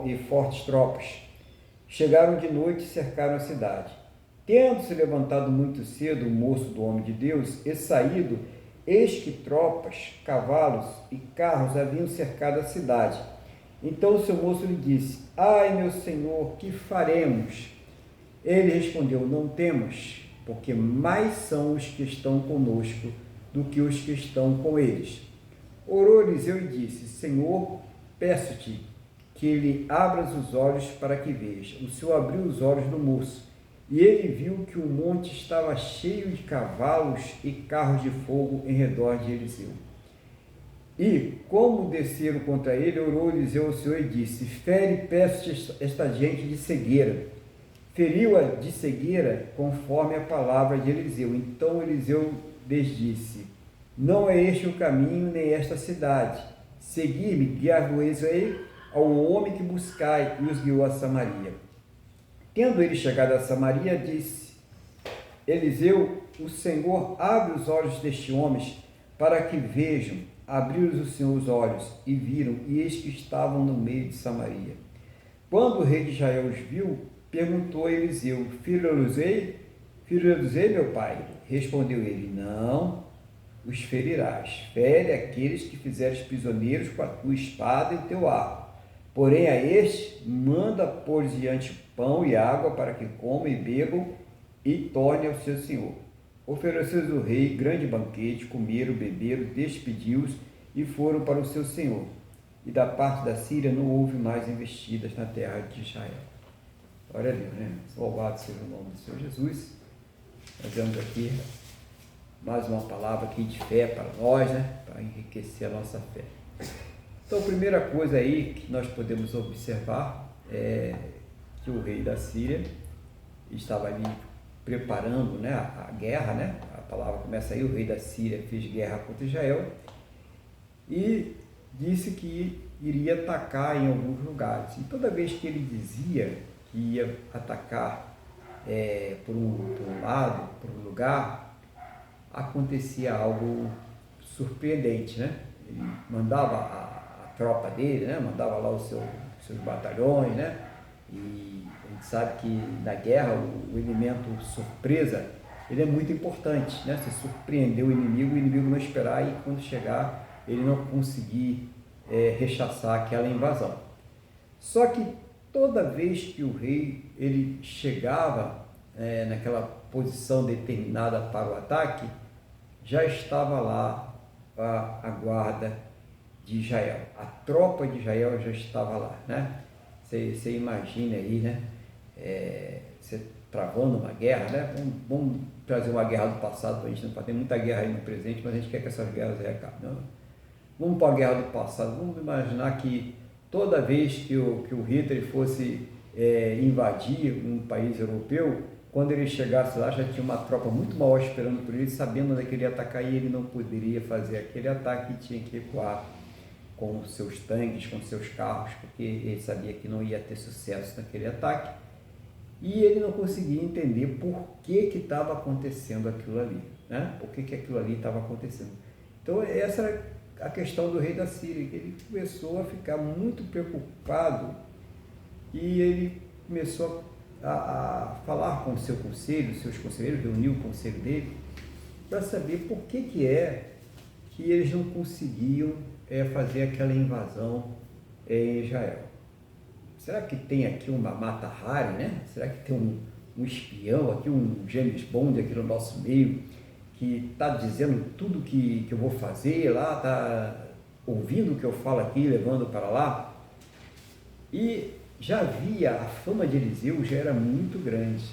e fortes tropas. Chegaram de noite e cercaram a cidade. Tendo-se levantado muito cedo o moço do homem de Deus e saído, eis que tropas, cavalos e carros haviam cercado a cidade. Então o seu moço lhe disse: ai, meu senhor, que faremos? Ele respondeu: não temos, porque mais são os que estão conosco do que os que estão com eles. Orou Eliseu e disse: Senhor, peço-te que lhe abras os olhos para que veja. O Senhor abriu os olhos do moço, E ele viu que o monte estava cheio de cavalos e carros de fogo em redor de Eliseu. E, como desceram contra ele, orou Eliseu ao Senhor e disse: fere, peço esta gente de cegueira. Feriu-a de cegueira conforme a palavra de Eliseu. Então Eliseu lhes disse: não é este o caminho, nem esta cidade. Segui-me, guiar-vos-ei ao homem que buscai, e os guiou a Samaria. Tendo ele chegado a Samaria, disse Eliseu: o Senhor abre os olhos deste homem para que vejam. Abriu-lhes o Senhor os olhos e viram, e eis que estavam no meio de Samaria. Quando o rei de Israel os viu, perguntou a Eliseu: feri-los-ei, meu pai? Respondeu ele: não os ferirás. Fere aqueles que fizeres prisioneiros com a tua espada e o teu arco. Porém a este manda pôr diante pão e água para que comam e bebam e tornem ao seu senhor. Ofereceu-lhes o rei grande banquete, comeram, beberam, despediu-os e foram para o seu senhor. E da parte da Síria não houve mais investidas na terra de Israel. Glória a Deus, né? Louvado seja o nome do Senhor Jesus. Nós vemos aqui mais uma palavra aqui de fé para nós, né? Para enriquecer a nossa fé. Então, a primeira coisa aí que nós podemos observar é que o rei da Síria estava ali preparando, né, a guerra, né? A palavra começa aí: o rei da Síria fez guerra contra Israel e disse que iria atacar em alguns lugares. E toda vez que ele dizia que ia atacar por um lado, por um lugar, acontecia algo surpreendente, né? Ele mandava a tropa dele, né? Mandava lá os seus batalhões, né? E a gente sabe que na guerra o elemento surpresa, ele é muito importante, né? Você surpreender o inimigo não esperar e quando chegar ele não conseguir rechaçar aquela invasão. Só que toda vez que o rei ele chegava naquela posição determinada para o ataque, já estava lá a guarda de Israel, a tropa de Israel já estava lá, né? Você imagina aí, né? Você travando uma guerra, né? Vamos trazer uma guerra do passado para a gente não ter muita guerra aí no presente, mas a gente quer que essas guerras acabem. Vamos para a guerra do passado. Vamos imaginar que toda vez que o Hitler fosse invadir um país europeu, quando ele chegasse lá já tinha uma tropa muito maior esperando por ele, sabendo onde ele ia atacar, e ele não poderia fazer aquele ataque e tinha que recuar com os seus tanques, com os seus carros, porque ele sabia que não ia ter sucesso naquele ataque, e ele não conseguia entender por que estava acontecendo aquilo ali, né? Por que aquilo ali estava acontecendo. Então essa era a questão do rei da Síria, que ele começou a ficar muito preocupado e ele começou a falar com o seu conselho, seus conselheiros, reuniu o conselho dele para saber por que que eles não conseguiam fazer aquela invasão em Israel. Será que tem aqui uma Mata Hari, né? Será que tem um espião aqui, um James Bond aqui no nosso meio, que está dizendo tudo que eu vou fazer lá, está ouvindo o que eu falo aqui, levando para lá? E já havia, a fama de Eliseu já era muito grande.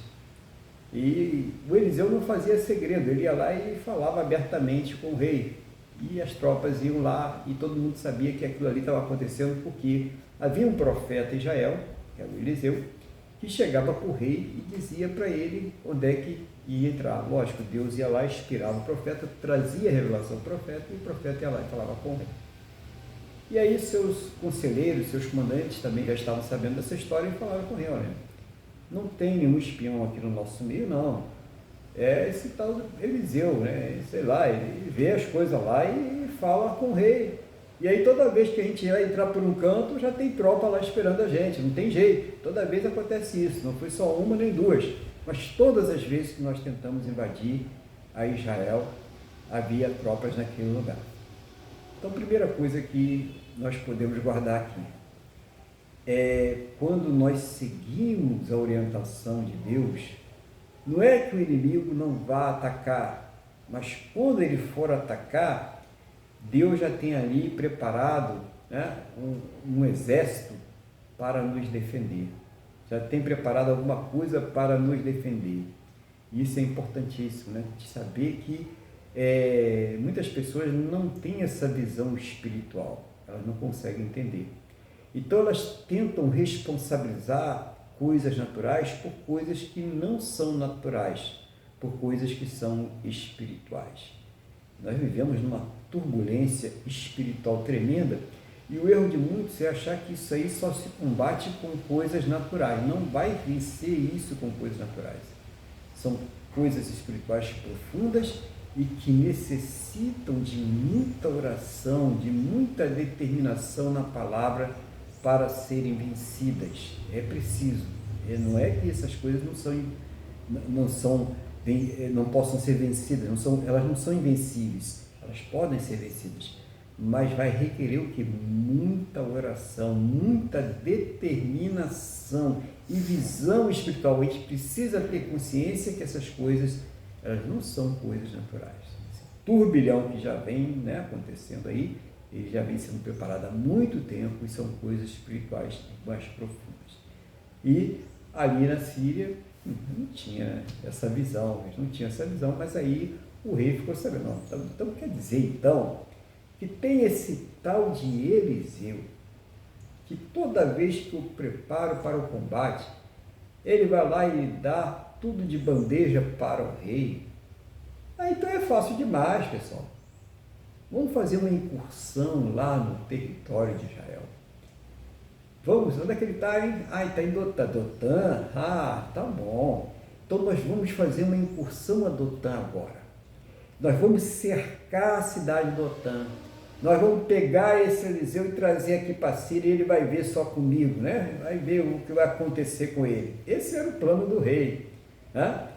E o Eliseu não fazia segredo, ele ia lá e falava abertamente com o rei. E as tropas iam lá e todo mundo sabia que aquilo ali estava acontecendo, porque havia um profeta em Israel, que era o Eliseu, que chegava para o rei e dizia para ele onde é que ia entrar. Lógico, Deus ia lá, inspirava o profeta, trazia a revelação do profeta, e o profeta ia lá e falava com o rei. E aí seus conselheiros, seus comandantes também já estavam sabendo dessa história e falaram com o rei: olha, não tem nenhum espião aqui no nosso meio, não. É esse tal Eliseu, né? Sei lá, ele vê as coisas lá e fala com o rei. E aí toda vez que a gente vai entrar por um canto, já tem tropa lá esperando a gente, não tem jeito. Toda vez acontece isso, não foi só uma nem duas, mas todas as vezes que nós tentamos invadir a Israel, havia tropas naquele lugar. Então, a primeira coisa que nós podemos guardar aqui é quando nós seguimos a orientação de Deus, não é que o inimigo não vá atacar, mas quando ele for atacar, Deus já tem ali preparado, né, um exército para nos defender. já tem preparado alguma coisa para nos defender. Isso é importantíssimo, né? De saber que muitas pessoas não têm essa visão espiritual, elas não conseguem entender. Então elas tentam responsabilizar coisas naturais por coisas que não são naturais, por coisas que são espirituais. Nós vivemos numa turbulência espiritual tremenda e o erro de muitos é achar que isso aí só se combate com coisas naturais. Não vai vencer isso com coisas naturais. São coisas espirituais profundas e que necessitam de muita oração, de muita determinação na palavra para serem vencidas. É preciso. Não é que essas coisas não possam ser vencidas, elas não são invencíveis, elas podem ser vencidas, mas vai requerer o que? Muita oração, muita determinação e visão espiritual. A gente precisa ter consciência que essas coisas, elas não são coisas naturais. Esse turbilhão que já vem, né, acontecendo aí, ele já vem sendo preparado há muito tempo e são coisas espirituais mais profundas. E ali na Síria não tinha essa visão, mas aí o rei ficou sabendo, então quer dizer então que tem esse tal de Eliseu, que toda vez que eu preparo para o combate, ele vai lá e dá tudo de bandeja para o rei. Então é fácil demais, pessoal. Vamos fazer uma incursão lá no território de Israel. Vamos, onde é que ele está, hein? Está em Dotã. Tá bom. Então nós vamos fazer uma incursão a Dotã agora. Nós vamos cercar a cidade de Dotã. Nós vamos pegar esse Eliseu e trazer aqui para a Síria e ele vai ver só comigo, né? Vai ver o que vai acontecer com ele. Esse era o plano do rei. Né?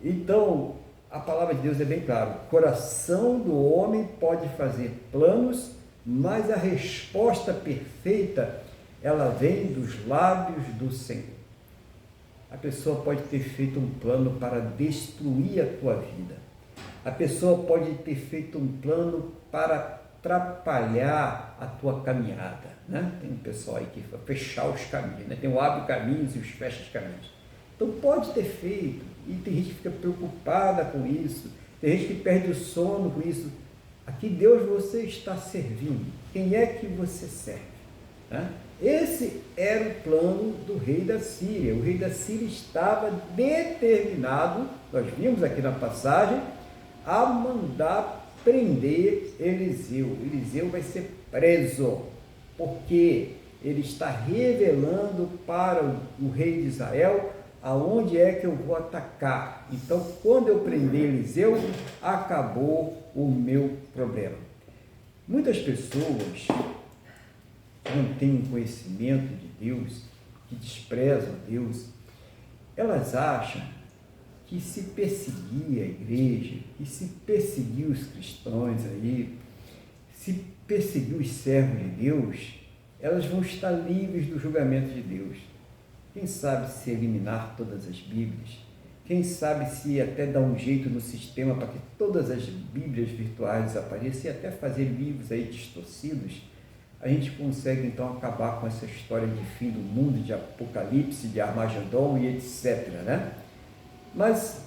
Então, a palavra de Deus é bem clara. O coração do homem pode fazer planos, mas a resposta perfeita, ela vem dos lábios do Senhor. A pessoa pode ter feito um plano para destruir a tua vida. A pessoa pode ter feito um plano para atrapalhar a tua caminhada, né? Tem um pessoal aí que vai fechar os caminhos, né? Tem o abre caminhos e os fecha os caminhos. Então pode ter feito, e tem gente que fica preocupada com isso, tem gente que perde o sono com isso. A que Deus você está servindo? Quem é que você serve? Né? Esse era o plano do rei da Síria. O rei da Síria estava determinado, nós vimos aqui na passagem, a mandar prender Eliseu. Eliseu vai ser preso, porque ele está revelando para o rei de Israel aonde é que eu vou atacar. Então, quando eu prender Eliseu, acabou o meu problema. Muitas pessoas que não têm conhecimento de Deus, que desprezam Deus, elas acham que se perseguir a igreja, que se perseguir os cristãos aí, se perseguir os servos de Deus, elas vão estar livres do julgamento de Deus. Quem sabe se eliminar todas as Bíblias, quem sabe se até dar um jeito no sistema para que todas as Bíblias virtuais desapareçam e até fazer livros aí distorcidos, a gente consegue então acabar com essa história de fim do mundo, de Apocalipse, de Armagedon e etc, né? Mas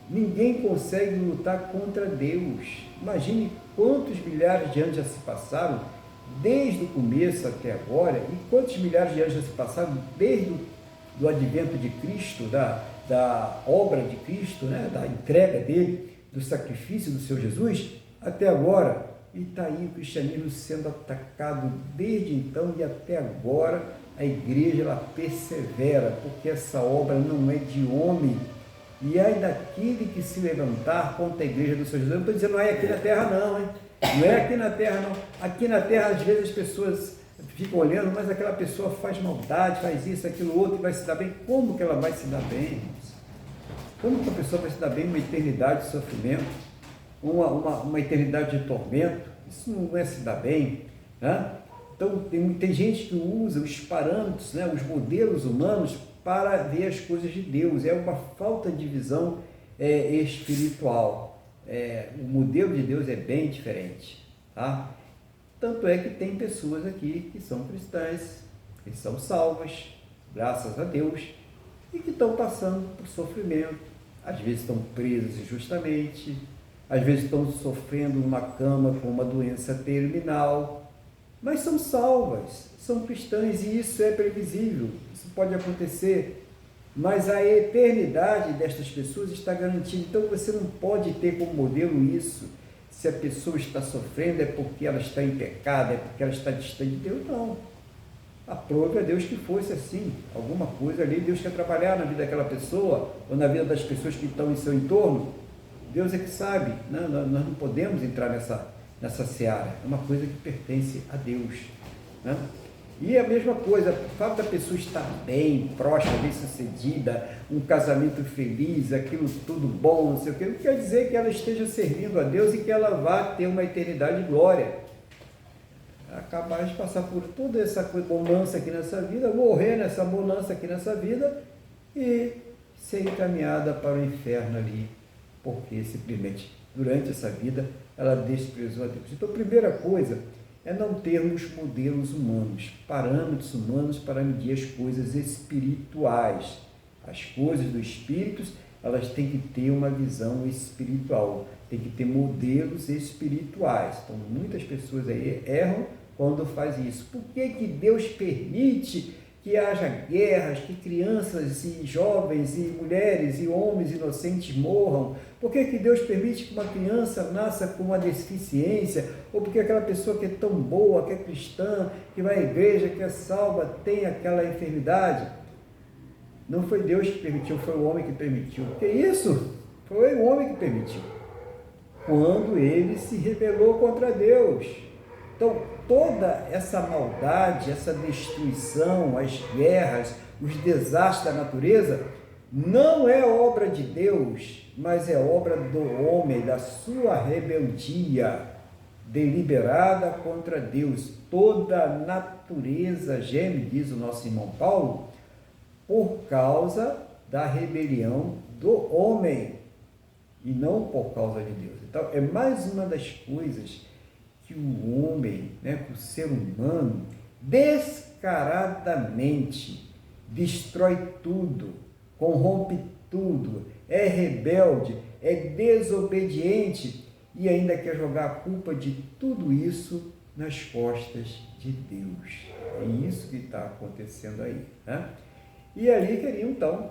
ninguém consegue lutar contra Deus. Imagine quantos milhares de anos já se passaram desde o começo até agora, e quantos milhares de anos já se passaram desde o advento de Cristo, da obra de Cristo, né? Da entrega dele, do sacrifício do seu Jesus, até agora. E está aí o cristianismo sendo atacado desde então e até agora. A igreja ela persevera, porque essa obra não é de homem. E ai daquele que se levantar contra a igreja do Senhor Jesus. Eu não estou dizendo, não é aqui na terra não, hein? Não é aqui na terra não. Aqui na terra, às vezes, as pessoas ficam olhando, mas aquela pessoa faz maldade, faz isso, aquilo, outro, e vai se dar bem. Como que ela vai se dar bem, irmãos? Como que a pessoa vai se dar bem numa eternidade de sofrimento? Uma eternidade de tormento? Isso não é se dar bem, né? Então, tem gente que usa os parâmetros, né, os modelos humanos para ver as coisas de Deus. É uma falta de visão espiritual. O modelo de Deus é bem diferente, tá? Tanto é que tem pessoas aqui que são cristãs, que são salvas, graças a Deus, e que estão passando por sofrimento, às vezes estão presos injustamente, às vezes estão sofrendo numa cama com uma doença terminal, mas são salvas, são cristãs, e isso é previsível, isso pode acontecer, mas a eternidade destas pessoas está garantida. Então você não pode ter como modelo isso. Se a pessoa está sofrendo é porque ela está em pecado, é porque ela está distante de Deus. Não. Aprove a Deus que fosse assim. Alguma coisa ali, Deus quer trabalhar na vida daquela pessoa, ou na vida das pessoas que estão em seu entorno. Deus é que sabe. Nós não podemos entrar nessa seara. É uma coisa que pertence a Deus, né? E a mesma coisa, o fato da pessoa estar bem, próspera, bem-sucedida, um casamento feliz, aquilo tudo bom, não sei o que, não quer dizer que ela esteja servindo a Deus e que ela vá ter uma eternidade de glória. Acabar de passar por toda essa bonança aqui nessa vida, morrer nessa bonança aqui nessa vida e ser encaminhada para o inferno ali, porque simplesmente durante essa vida ela desprezou a Deus. Então, a primeira coisa é não termos modelos humanos, parâmetros humanos para medir as coisas espirituais. As coisas do Espírito, elas têm que ter uma visão espiritual, tem que ter modelos espirituais. Então, muitas pessoas aí erram quando faz isso. Por que Deus permite que haja guerras, que crianças e jovens e mulheres e homens inocentes morram? Por que Deus permite que uma criança nasça com uma deficiência? Ou porque aquela pessoa que é tão boa, que é cristã, que vai à igreja, que é salva, tem aquela enfermidade? Não foi Deus que permitiu, foi o homem que permitiu. Que isso? Foi o homem que permitiu. Quando ele se rebelou contra Deus. Então, toda essa maldade, essa destruição, as guerras, os desastres da natureza, não é obra de Deus, mas é obra do homem, da sua rebeldia deliberada contra Deus. Toda a natureza geme, diz o nosso irmão Paulo, por causa da rebelião do homem e não por causa de Deus. Então, é mais uma das coisas que o homem, o ser humano, descaradamente destrói tudo, corrompe tudo, é rebelde, é desobediente e ainda quer jogar a culpa de tudo isso nas costas de Deus. É isso que está acontecendo aí, né? E ali queriam então,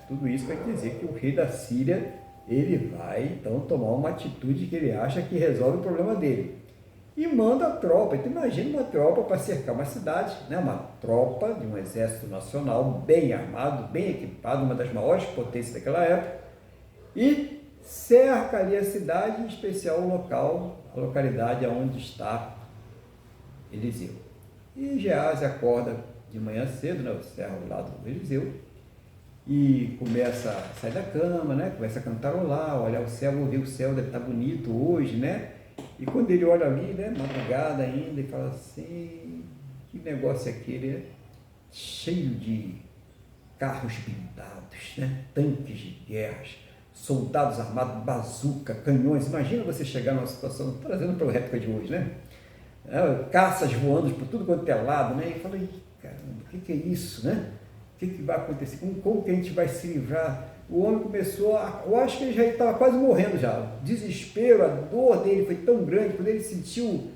tudo isso vai dizer que o rei da Síria, ele vai então tomar uma atitude que ele acha que resolve o problema dele. E manda a tropa. Então imagina uma tropa para cercar uma cidade, uma tropa de um exército nacional bem armado, bem equipado, uma das maiores potências daquela época, e cerca ali a cidade, em especial o local, a localidade onde está Eliseu. E Geazi acorda de manhã cedo, observa o lado do Eliseu, e começa a sair da cama, começa a cantarolar, olhar o céu, ouvir o céu, deve estar bonito hoje, E quando ele olha ali, madrugada ainda, e fala assim, que negócio é aquele, cheio de carros blindados, tanques de guerras, soldados armados, bazuca, canhões. Imagina você chegar numa situação, trazendo para a época de hoje, caças voando por tudo quanto é lado, E fala, caramba, o que é isso, O que vai acontecer? Como que a gente vai se livrar? O homem começou eu acho que ele já estava quase morrendo já, o desespero, a dor dele foi tão grande, quando ele sentiu,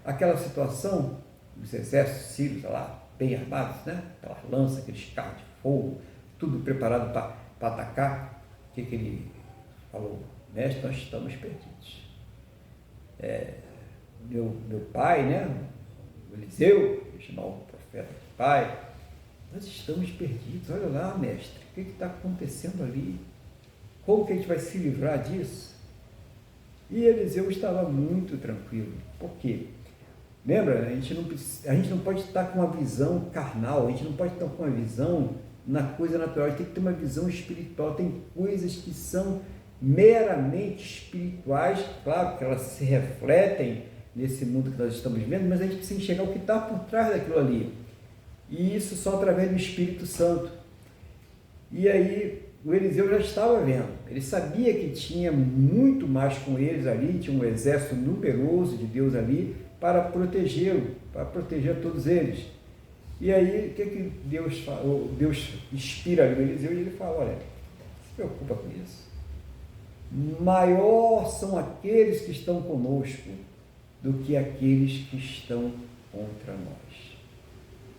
aquela situação, os exércitos sírios lá, bem armados, aquelas lanças, aqueles carros de fogo, tudo preparado para atacar, o que ele falou? Mestre, nós estamos perdidos. Meu pai, o Eliseu, vou chamar o profeta de pai, nós estamos perdidos, olha lá, mestre, o que está acontecendo ali? Como que a gente vai se livrar disso? E Eliseu estava muito tranquilo. Por quê? Lembra, a gente não pode estar com uma visão carnal, a gente não pode estar com uma visão na coisa natural, a gente tem que ter uma visão espiritual. Tem coisas que são meramente espirituais, claro que elas se refletem nesse mundo que nós estamos vivendo, mas a gente precisa enxergar o que está por trás daquilo ali. E isso só através do Espírito Santo. E aí o Eliseu já estava vendo, ele sabia que tinha muito mais com eles ali, tinha um exército numeroso de Deus ali para protegê-lo, para proteger todos eles. E aí, o que Deus fala? Deus inspira ali o Eliseu e ele fala, olha, não se preocupa com isso. Maior são aqueles que estão conosco do que aqueles que estão contra nós.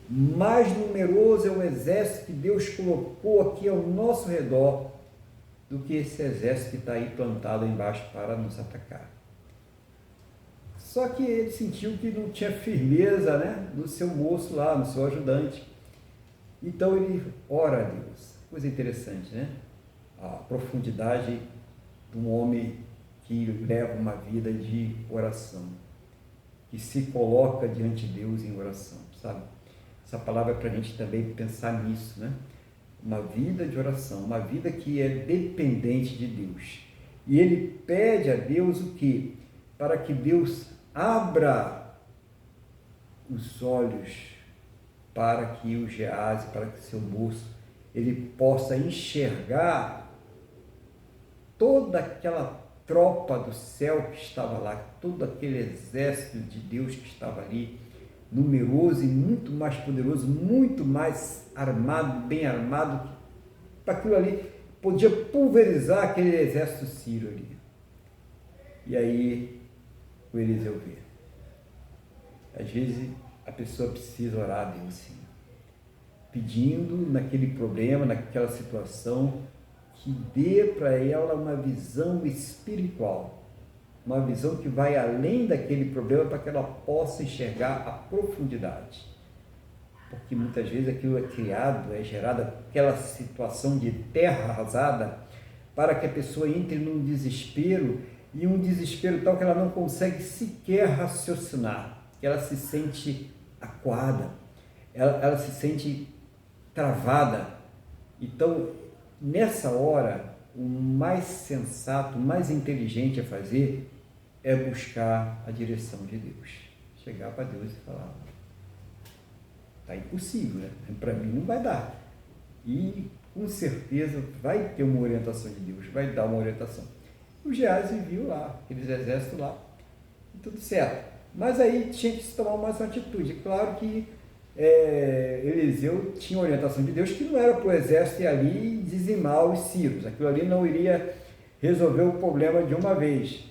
Mais numeroso é o exército que Deus colocou aqui ao nosso redor do que esse exército que está aí plantado embaixo para nos atacar. Só que ele sentiu que não tinha firmeza, né, no seu moço lá, no seu ajudante. Então ele ora a Deus. Coisa interessante, né? A profundidade de um homem que leva uma vida de oração, que se coloca diante de Deus em oração, sabe? Essa palavra é para a gente também pensar nisso, né? Uma vida de oração, uma vida que é dependente de Deus. E ele pede a Deus o quê? Para que Deus abra os olhos para que o Geazi, para que seu moço, ele possa enxergar toda aquela tropa do céu que estava lá, todo aquele exército de Deus que estava ali, numeroso e muito mais poderoso, muito mais armado, bem armado, para aquilo ali podia pulverizar aquele exército sírio ali. E aí o Eliseu vê. Às vezes a pessoa precisa orar a Deus, sim, pedindo naquele problema, naquela situação, que dê para ela uma visão espiritual, uma visão que vai além daquele problema, para que ela possa enxergar a profundidade. Porque muitas vezes aquilo é criado, é gerada aquela situação de terra arrasada, para que a pessoa entre num desespero, e um desespero tal que ela não consegue sequer raciocinar, que ela se sente acuada, ela se sente travada. Então, nessa hora, o mais sensato, o mais inteligente a fazer é buscar a direção de Deus. Chegar para Deus e falar, está impossível, né? Para mim não vai dar. E com certeza vai ter uma orientação de Deus, vai dar uma orientação. O Geazi viu lá, aqueles exércitos lá, e tudo certo. Mas aí tinha que se tomar mais uma atitude. Claro que Eliseu tinha orientação de Deus que não era para o exército ir ali e dizimar os sírios. Aquilo ali não iria resolver o problema de uma vez.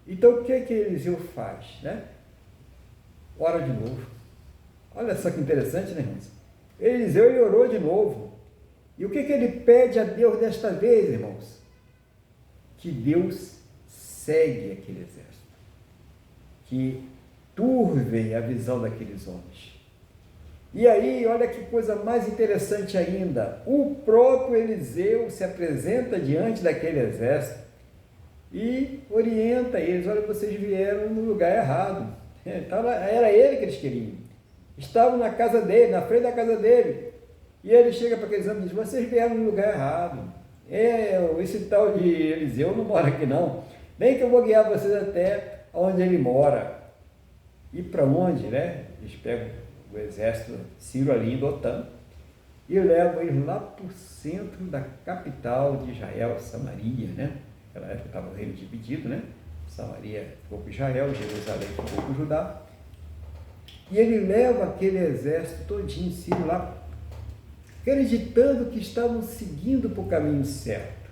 Então o que Eliseu faz, né? Ora de novo. Olha só que interessante, né, irmãos? Eliseu, ele orou de novo. E o que ele pede a Deus desta vez, irmãos? Que Deus segue aquele exército, que turvem a visão daqueles homens. E aí, olha que coisa mais interessante ainda, o próprio Eliseu se apresenta diante daquele exército e orienta eles, olha, vocês vieram no lugar errado. Era ele que eles queriam, estavam na casa dele, na frente da casa dele, e ele chega para aqueles homens e diz, vocês vieram no lugar errado, esse tal de Eliseu não mora aqui não, bem que eu vou guiar vocês até onde ele mora. E para onde, né? Eles pegam o exército sírio ali em Dotã e levam eles lá para o centro da capital de Israel, Samaria, né? Naquela época estava o reino dividido, né? Samaria ficou com Israel, Jerusalém ficou com Judá. E ele leva aquele exército todinho sírio lá, acreditando que estavam seguindo para o caminho certo.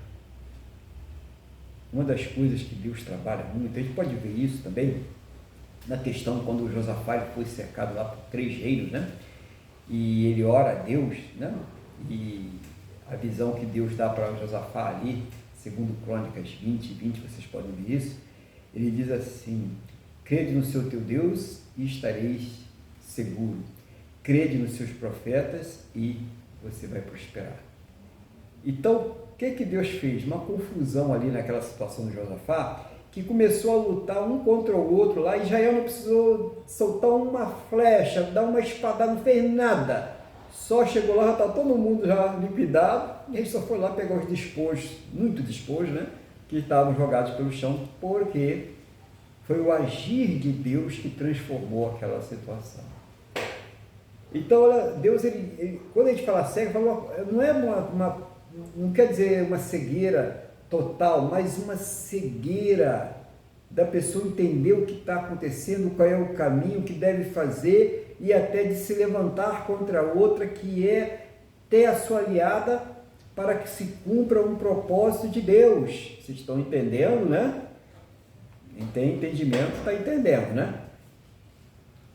Uma das coisas que Deus trabalha muito, a gente pode ver isso também na questão quando Josafá foi cercado lá por 3 reinos, né? E ele ora a Deus, né? E a visão que Deus dá para Josafá ali, segundo Crônicas 20, vocês podem ver isso, ele diz assim, crede no seu teu Deus e estareis seguro, crede nos seus profetas e você vai prosperar. Então, o que Deus fez? Uma confusão ali naquela situação de Josafá, que começou a lutar um contra o outro lá, e Israel não precisou soltar uma flecha, dar uma espadada, não fez nada. Só chegou lá, já está todo mundo já liquidado, e ele só foi lá pegar os despojos, muito despojos, né? Que estavam jogados pelo chão, porque foi o agir de Deus que transformou aquela situação. Então, Deus, quando a gente fala cego, não é não quer dizer uma cegueira total, mas uma cegueira da pessoa entender o que está acontecendo, qual é o caminho que deve fazer e até de se levantar contra a outra, que é ter a sua aliada para que se cumpra um propósito de Deus. Vocês estão entendendo, né? Quem tem entendimento está entendendo, né?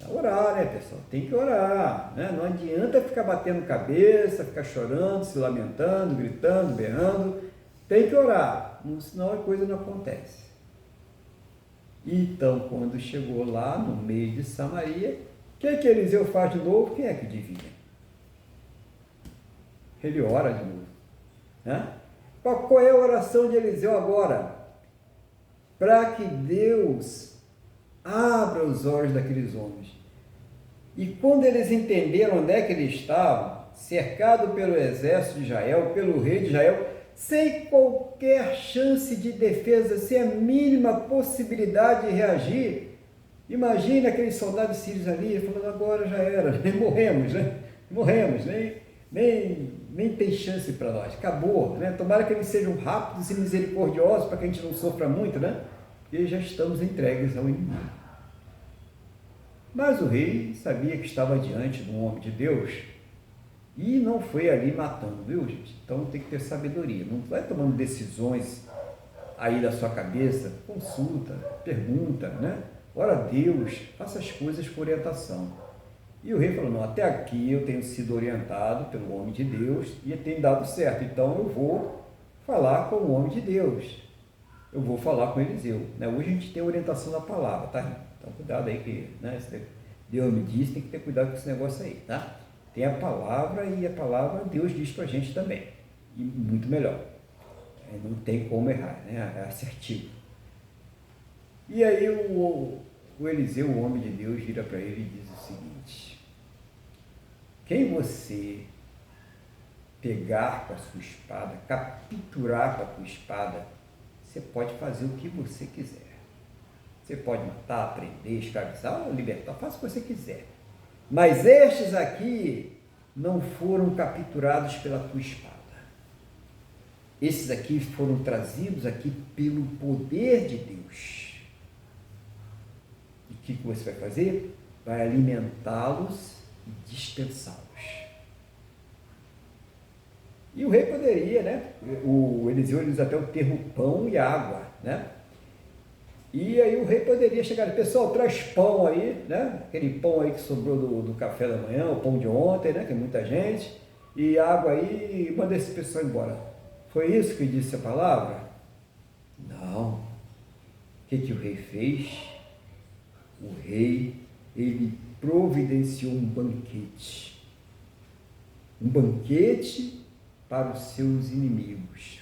É orar, né, pessoal? Tem que orar, né? Não adianta ficar batendo cabeça, ficar chorando, se lamentando, gritando, berrando. Tem que orar, senão a coisa não acontece. Então, quando chegou lá no meio de Samaria, o que Eliseu faz de novo? Quem é que adivinha? Ele ora de novo, né? Qual é a oração de Eliseu agora? Para que Deus abra os olhos daqueles homens. E quando eles entenderam onde é que eles estavam, cercado pelo exército de Israel, pelo rei de Israel, sem qualquer chance de defesa, sem a mínima possibilidade de reagir, imagine aqueles soldados sírios ali, falando, agora já era, morremos, né? Morremos, nem tem chance para nós, acabou, né? Tomara que eles sejam rápidos e misericordiosos, para que a gente não sofra muito, né? E já estamos entregues ao inimigo. Mas o rei sabia que estava diante de um homem de Deus e não foi ali matando, viu, gente? Então tem que ter sabedoria, não vai tomando decisões aí da sua cabeça, consulta, pergunta, né? Ora a Deus, faça as coisas com orientação. E o rei falou, não, até aqui eu tenho sido orientado pelo homem de Deus e tem dado certo, então eu vou falar com o homem de Deus, eu vou falar com Eliseu, né? Hoje a gente tem orientação da palavra, tá? Então cuidado aí que, né, Deus me disse, tem que ter cuidado com esse negócio aí, tá? Tem a palavra e a palavra Deus diz pra gente também, e muito melhor, não tem como errar, né? É assertivo. E aí o Eliseu, o homem de Deus, vira para ele e diz o seguinte, quem você pegar com a sua espada, capturar com a tua espada, você pode fazer o que você quiser. Você pode matar, prender, escravizar ou libertar, faça o que você quiser. Mas estes aqui não foram capturados pela tua espada. Esses aqui foram trazidos aqui pelo poder de Deus. E o que você vai fazer? Vai alimentá-los e dispensá-los. E o rei poderia, né? O Eliseu usa até o termo pão e água, né? E aí o rei poderia chegar, pessoal, traz pão aí, né? Aquele pão aí que sobrou do café da manhã, o pão de ontem, né? Que é muita gente, e água aí, e manda esse pessoal embora. Foi isso que disse a palavra? Não. O que o rei fez? O rei, ele providenciou um banquete. Um banquete para os seus inimigos,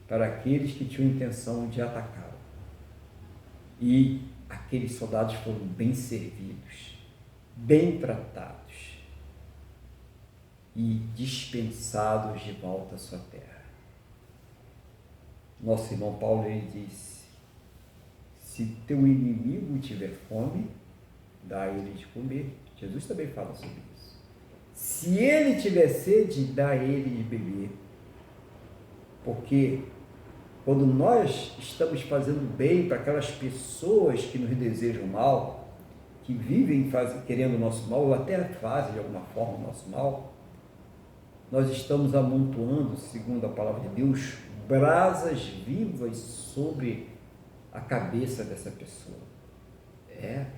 para aqueles que tinham intenção de atacá-lo. E aqueles soldados foram bem servidos, bem tratados e dispensados de volta à sua terra. Nosso irmão Paulo, ele disse, se teu inimigo tiver fome, dá a ele de comer. Jesus também fala sobre isso. Se ele tiver sede, dá a ele de beber. Porque quando nós estamos fazendo bem para aquelas pessoas que nos desejam mal, que vivem querendo o nosso mal, ou até fazem de alguma forma o nosso mal, nós estamos amontoando, segundo a palavra de Deus, brasas vivas sobre a cabeça dessa pessoa.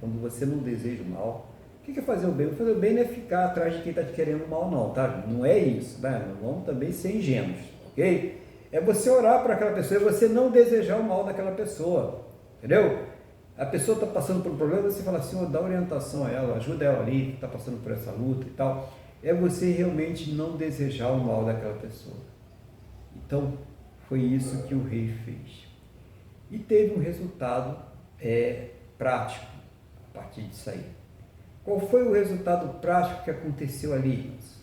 Quando você não deseja o mal, o que é fazer o bem? Fazer o bem não é ficar atrás de quem está te querendo mal, não, tá? Não é isso, né? Não vamos também ser ingênuos, ok? É você orar para aquela pessoa, é você não desejar o mal daquela pessoa, entendeu? A pessoa está passando por um problema, você fala assim, dá orientação a ela, ajuda ela ali, que está passando por essa luta e tal. É você realmente não desejar o mal daquela pessoa. Então, foi isso que o rei fez. E teve um resultado prático a partir disso aí. Qual foi o resultado prático que aconteceu ali, irmãos?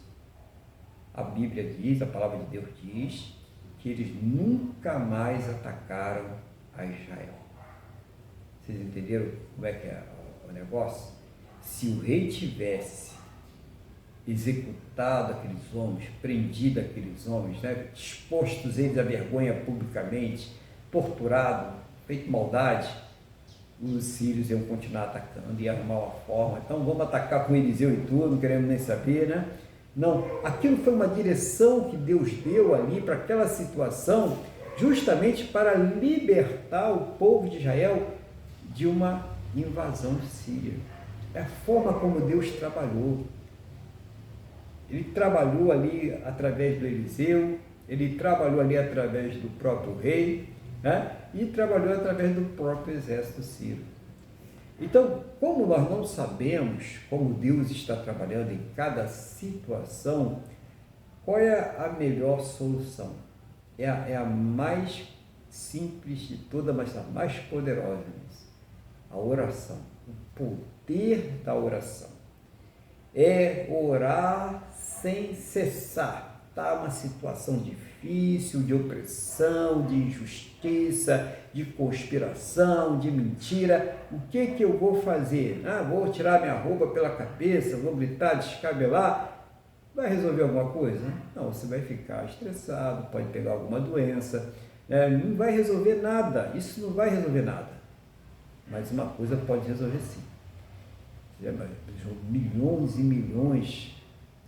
A Bíblia diz, a palavra de Deus diz, que eles nunca mais atacaram a Israel. Vocês entenderam como é que é o negócio? Se o rei tivesse executado aqueles homens, prendido aqueles homens, né, expostos eles à vergonha publicamente, torturado, feito maldade, os sírios iam continuar atacando, iam arrumar uma forma, então vamos atacar com Eliseu e tudo, não queremos nem saber, né? Não, aquilo foi uma direção que Deus deu ali para aquela situação, justamente para libertar o povo de Israel de uma invasão síria. É a forma como Deus trabalhou. Ele trabalhou ali através do Eliseu, ele trabalhou ali através do próprio rei, né? E trabalhou através do próprio exército sírio. Então, como nós não sabemos como Deus está trabalhando em cada situação, qual é a melhor solução? É a mais simples de todas, mas a mais poderosa. A oração, o poder da oração. É orar sem cessar. Está uma situação difícil, de opressão, de injustiça, de conspiração, de mentira. O que eu vou fazer? Vou tirar minha roupa pela cabeça, vou gritar, descabelar. Vai resolver alguma coisa? Não, você vai ficar estressado, pode pegar alguma doença, não vai resolver nada, isso não vai resolver nada. Mas uma coisa pode resolver sim. Milhões e milhões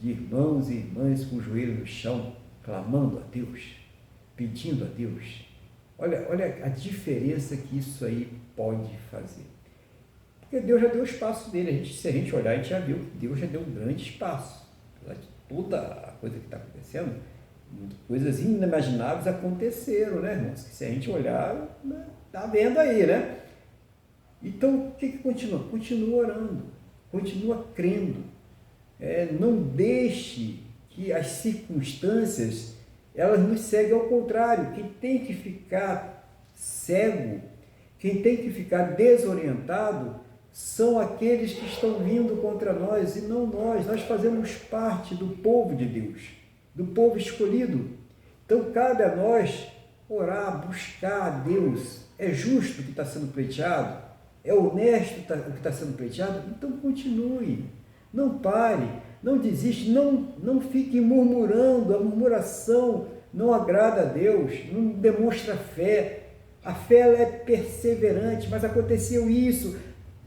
de irmãos e irmãs com o joelho no chão, clamando a Deus, pedindo a Deus. Olha a diferença que isso aí pode fazer. Porque Deus já deu o espaço dele. Se a gente olhar, a gente já viu que Deus já deu um grande espaço. Apesar de toda a coisa que está acontecendo, coisas inimagináveis aconteceram, né, irmãos? Que se a gente olhar, está vendo aí, né? Então, o que continua? Continua orando, continua crendo. Não deixe que as circunstâncias, elas nos seguem ao contrário. Quem tem que ficar cego, quem tem que ficar desorientado, são aqueles que estão vindo contra nós e não nós. Nós fazemos parte do povo de Deus, do povo escolhido. Então, cabe a nós orar, buscar a Deus. É justo o que está sendo pleiteado? É honesto o que está sendo pleiteado? Então continue, não pare, não desiste, não fique murmurando. A murmuração não agrada a Deus, não demonstra fé. A fé ela é perseverante. Mas aconteceu isso,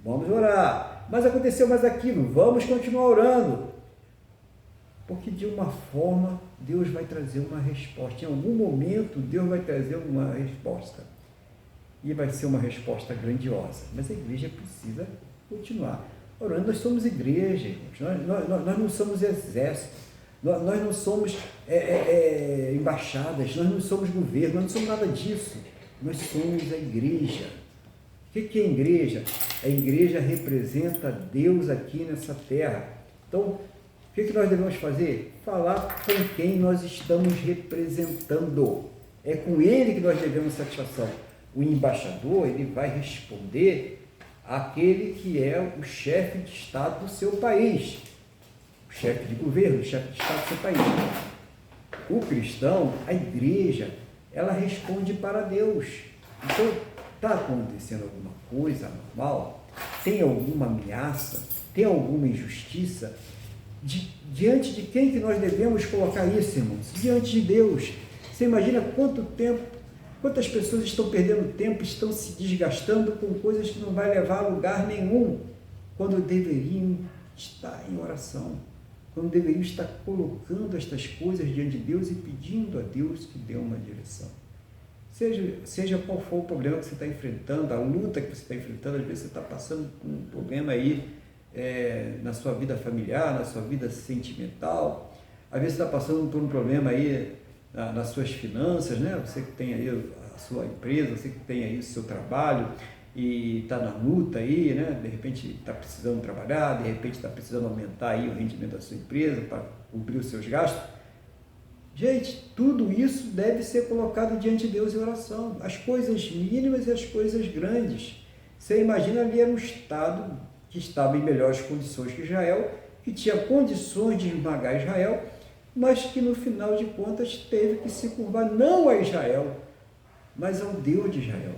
vamos orar. Mas aconteceu mais aquilo, vamos continuar orando. Porque de uma forma Deus vai trazer uma resposta. Em algum momento Deus vai trazer uma resposta. E vai ser uma resposta grandiosa. Mas a igreja precisa continuar orando. Nós somos igreja, irmãos. Nós não somos exército, nós não somos embaixadas, nós não somos governo, nós não somos nada disso. Nós somos a igreja. O que é a igreja? A igreja representa Deus aqui nessa terra. Então, o que nós devemos fazer? Falar com quem nós estamos representando. É com ele que nós devemos satisfação. O embaixador, ele vai responder àquele que é o chefe de Estado do seu país, o chefe de governo, o chefe de Estado do seu país. O cristão, a igreja, ela responde para Deus. Então, está acontecendo alguma coisa anormal? Tem alguma ameaça? Tem alguma injustiça? Diante de quem que nós devemos colocar isso, irmãos? Diante de Deus. Você imagina quanto tempo, quantas pessoas estão perdendo tempo, estão se desgastando com coisas que não vai levar a lugar nenhum, quando deveriam estar em oração, quando deveriam estar colocando estas coisas diante de Deus e pedindo a Deus que dê uma direção. Seja qual for o problema que você está enfrentando, a luta que você está enfrentando, às vezes você está passando por um problema aí na sua vida familiar, na sua vida sentimental, às vezes você está passando por um problema aí nas suas finanças, né? Você que tem aí a sua empresa, você que tem aí o seu trabalho e está na luta aí, né? De repente está precisando trabalhar, de repente está precisando aumentar aí o rendimento da sua empresa para cobrir os seus gastos. Gente, tudo isso deve ser colocado diante de Deus em oração. As coisas mínimas e as coisas grandes. Você imagina, ali era um estado que estava em melhores condições que Israel, que tinha condições de esmagar Israel, mas que no final de contas teve que se curvar não a Israel, mas ao Deus de Israel.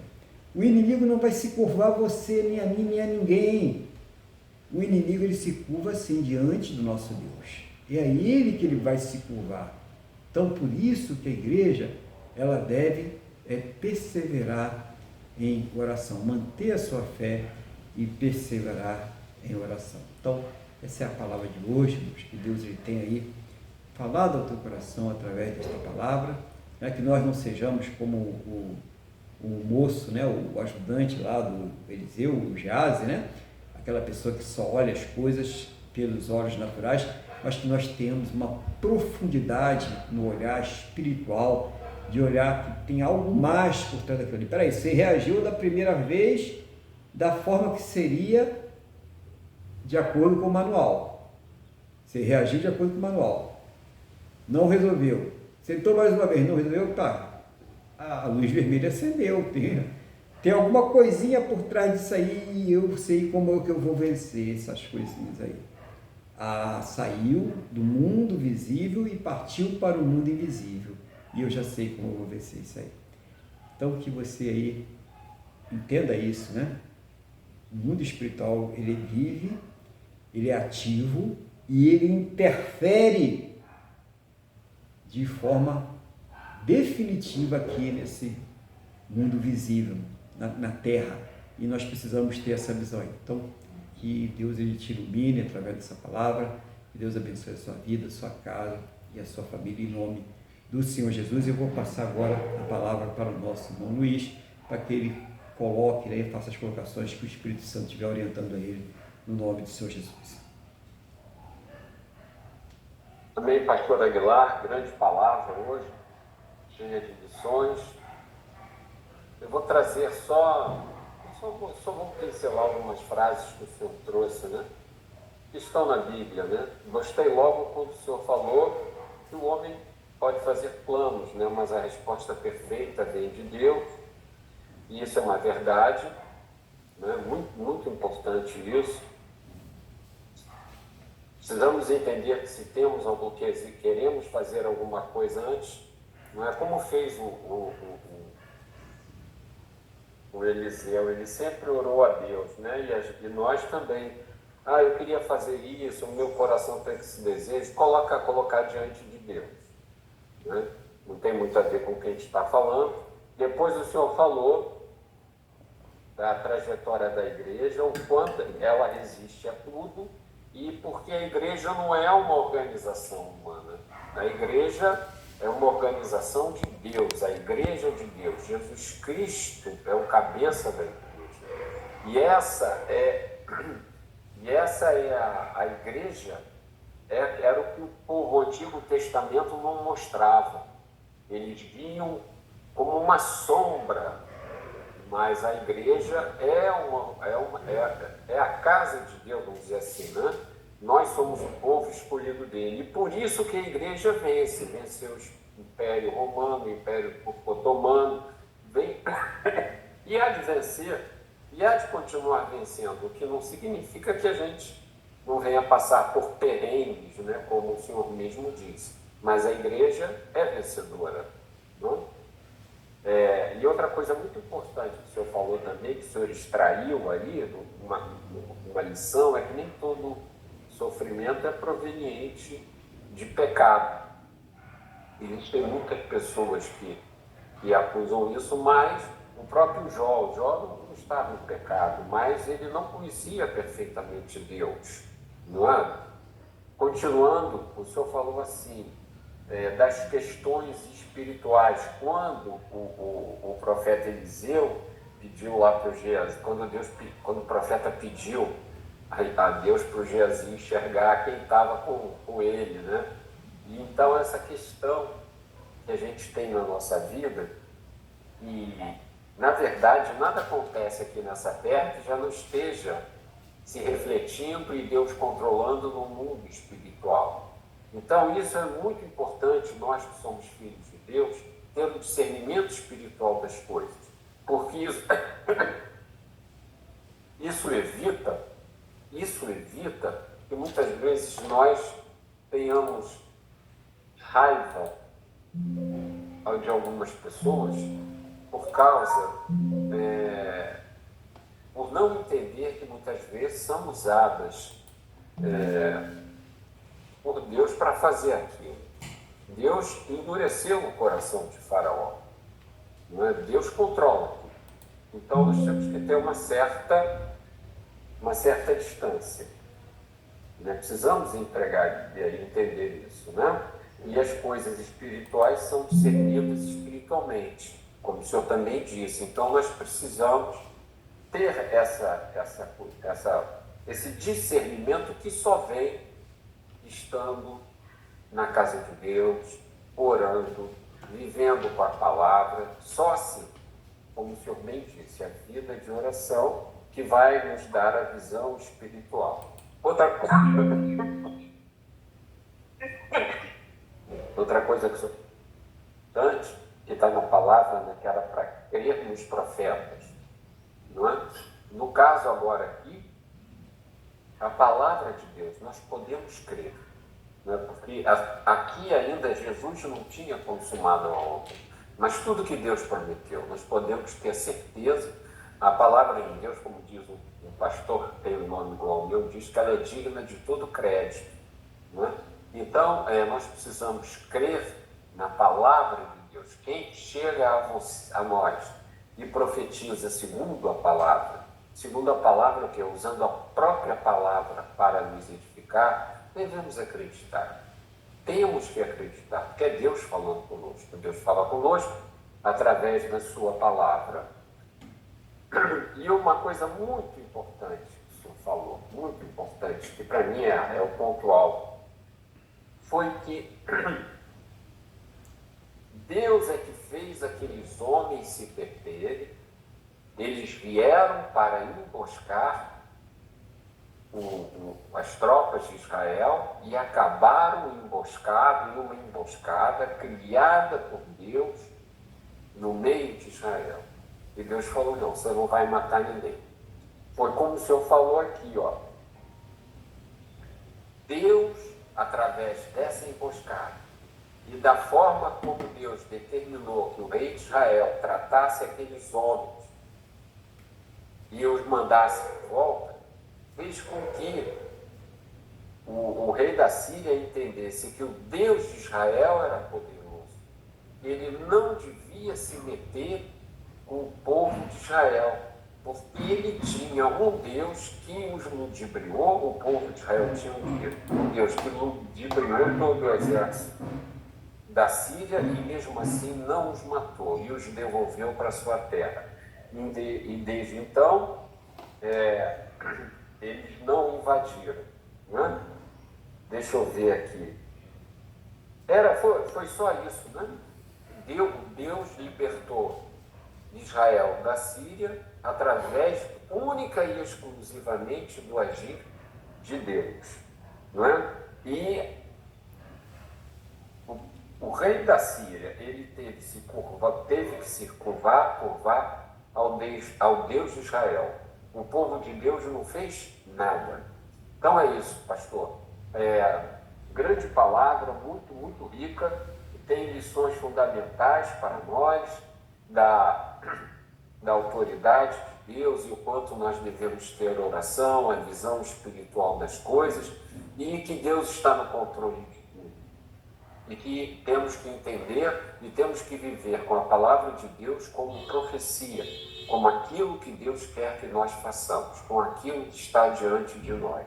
O inimigo não vai se curvar a você, nem a mim, nem a ninguém. O inimigo, ele se curva assim diante do nosso Deus. É a ele que ele vai se curvar. Então, por isso que a igreja, ela deve perseverar em oração, manter a sua fé e perseverar em oração. Então, essa é a palavra de hoje, que Deus ele tem aí falado ao teu coração através desta palavra, né? Que nós não sejamos como o moço, né? O ajudante lá do Eliseu, o Geazi, né? Aquela pessoa que só olha as coisas pelos olhos naturais, mas que nós temos uma profundidade no olhar espiritual, de olhar que tem algo mais por trás daquilo ali. Peraí, você reagiu da primeira vez da forma que seria de acordo com o manual. Você reagiu de acordo com o manual. Não resolveu. Sentou mais uma vez, não resolveu, tá. A luz vermelha acendeu. Tem alguma coisinha por trás disso aí e eu sei como é que eu vou vencer essas coisinhas aí. Saiu do mundo visível e partiu para o mundo invisível. E eu já sei como eu vou vencer isso aí. Então, que você aí entenda isso, né? O mundo espiritual, ele vive, ele é ativo e ele interfere de forma definitiva aqui nesse mundo visível, na Terra. E nós precisamos ter essa visão aí. Então, que Deus ele te ilumine através dessa palavra, que Deus abençoe a sua vida, a sua casa e a sua família, em nome do Senhor Jesus. Eu vou passar agora a palavra para o nosso irmão Luiz, para que ele coloque, né, e faça as colocações que o Espírito Santo estiver orientando a ele, no nome do Senhor Jesus. Amém, pastor Aguilar, grande palavra hoje, cheia de lições. Eu vou trazer só vou pincelar algumas frases que o senhor trouxe, né? Que estão na Bíblia, né? Gostei logo quando o senhor falou que o homem pode fazer planos, né? Mas a resposta perfeita vem de Deus, e isso é uma verdade, né? Muito, muito importante isso. Precisamos entender que se temos algo que queremos fazer alguma coisa antes, não é como fez o Eliseu, ele sempre orou a Deus, né? E nós também. Eu queria fazer isso, o meu coração tem esse desejo, colocar diante de Deus, né? Não tem muito a ver com o que a gente está falando. Depois o senhor falou da trajetória da igreja, o quanto ela resiste a tudo, e porque a igreja não é uma organização humana. A igreja é uma organização de Deus, a igreja de Deus. Jesus Cristo é o cabeça da igreja. E essa é a igreja, era o que o povo Antigo Testamento não mostrava. Eles vinham como uma sombra, mas a igreja é a casa de Deus, vamos dizer assim, né? Nós somos o povo escolhido dele, e por isso que a igreja venceu o Império Romano, o Império Otomano, e há de vencer, e há de continuar vencendo, o que não significa que a gente não venha passar por perrengues, né, como o senhor mesmo disse, mas a igreja é vencedora, não? E outra coisa muito importante que o senhor falou também, que o senhor extraiu aí, uma lição, é que nem todo sofrimento é proveniente de pecado. Existem muitas pessoas que acusam isso, mas o próprio Jó não estava em pecado, mas ele não conhecia perfeitamente Deus, não é? Continuando, o senhor falou assim, das questões espirituais, quando o profeta Eliseu pediu lá para o Geazi, quando o profeta pediu a Deus para o Geazi enxergar quem estava com ele, né? E então essa questão que a gente tem na nossa vida, e na verdade nada acontece aqui nessa terra que já não esteja se refletindo e Deus controlando no mundo espiritual. Então isso é muito importante, nós que somos filhos de Deus, ter o discernimento espiritual das coisas, porque isso evita que muitas vezes nós tenhamos raiva de algumas pessoas por não entender que muitas vezes são usadas por Deus para fazer aquilo. Deus endureceu o coração de Faraó, não é? Deus controla tudo. Então, nós temos que ter uma certa distância, né? Precisamos entregar e entender isso, né? E as coisas espirituais são discernidas espiritualmente, como o senhor também disse. Então, nós precisamos ter esse discernimento que só vem estando na casa de Deus, orando, vivendo com a palavra, só assim, como o senhor bem disse, a vida de oração que vai nos dar a visão espiritual. Outra coisa que é importante, que está na palavra, né, que era para crer nos profetas, não é? No caso agora aqui, a palavra de Deus, nós podemos crer, não é? Porque aqui ainda Jesus não tinha consumado a obra, mas tudo que Deus prometeu, nós podemos ter certeza. A palavra de Deus, como diz um pastor que tem o nome igual ao meu, diz que ela é digna de todo crédito, não é? Então, nós precisamos crer na palavra de Deus. Quem chega a nós e profetiza segundo a palavra que é usando a própria palavra para nos edificar, devemos acreditar. Temos que acreditar, porque é Deus falando conosco. Deus fala conosco através da sua palavra. E uma coisa muito importante que o senhor falou, muito importante, que para mim é o ponto alto, foi que Deus é que fez aqueles homens se perderem. Eles vieram para emboscar as tropas de Israel e acabaram emboscados em uma emboscada criada por Deus no meio de Israel. E Deus falou, não, você não vai matar ninguém. Foi como o senhor falou aqui, ó. Deus, através dessa emboscada e da forma como Deus determinou que o rei de Israel tratasse aqueles homens e os mandasse de volta, fez com que o rei da Síria entendesse que o Deus de Israel era poderoso. Ele não devia se meter com o povo de Israel, porque ele tinha um Deus que os ludibriou. O povo de Israel tinha um Deus que ludibriou todo o exército da Síria e mesmo assim não os matou e os devolveu para sua terra. E desde então eles não invadiram, né? Deixa eu ver aqui. Foi só isso, né? Deus libertou Israel da Síria através única e exclusivamente do agir de Deus, não é? E o rei da Síria, ele teve que se curvar ao Deus de Israel. O povo de Deus não fez nada. Então é isso, pastor. Grande palavra, muito, muito rica, tem lições fundamentais para nós, da autoridade de Deus e o quanto nós devemos ter oração, a visão espiritual das coisas, e que Deus está no controle de tudo. E que temos que entender e temos que viver com a palavra de Deus como profecia, como aquilo que Deus quer que nós façamos, com aquilo que está diante de nós.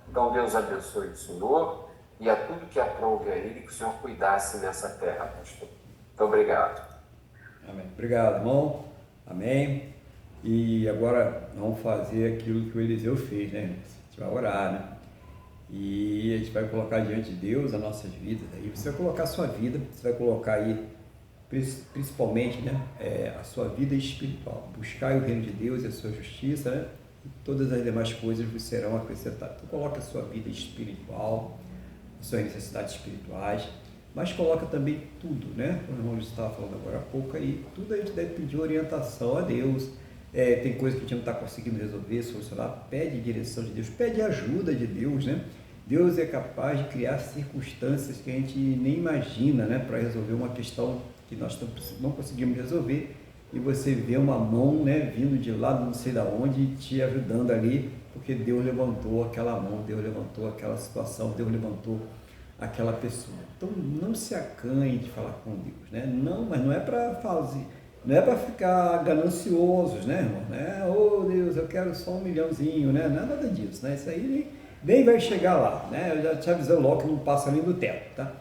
Então Deus abençoe o Senhor e a tudo que aprouve a Ele, que o Senhor cuidasse nessa terra, pastor. Muito obrigado. Amém. Obrigado, irmão. Amém. E agora vamos fazer aquilo que o Eliseu fez, né? A gente vai orar, né? E a gente vai colocar diante de Deus as nossas vidas. Aí você vai colocar a sua vida, você vai colocar aí, principalmente, né? A sua vida espiritual. Buscar o reino de Deus e a sua justiça, né? E todas as demais coisas vos serão acrescentadas. Então coloca a sua vida espiritual, as suas necessidades espirituais, mas coloca também tudo, né? Como o irmão estava falando agora há pouco aí, tudo a gente deve pedir orientação a Deus. Tem coisa que a gente não está conseguindo resolver, solucionar, pede direção de Deus, pede ajuda de Deus, né? Deus é capaz de criar circunstâncias que a gente nem imagina, né? Para resolver uma questão que nós não conseguimos resolver, e você vê uma mão, né, vindo de lá, não sei de onde, te ajudando ali, porque Deus levantou aquela mão, Deus levantou aquela situação, Deus levantou aquela pessoa. Então não se acanhe de falar com Deus, né? Não, mas não é para fazer, Não é para ficar gananciosos, né, irmão? Oh, Deus, eu quero só 1 milhãozinho, né? Não é nada disso, né? Isso aí nem vai chegar lá, né? Eu já te avisei logo que não passa ali do teto, tá?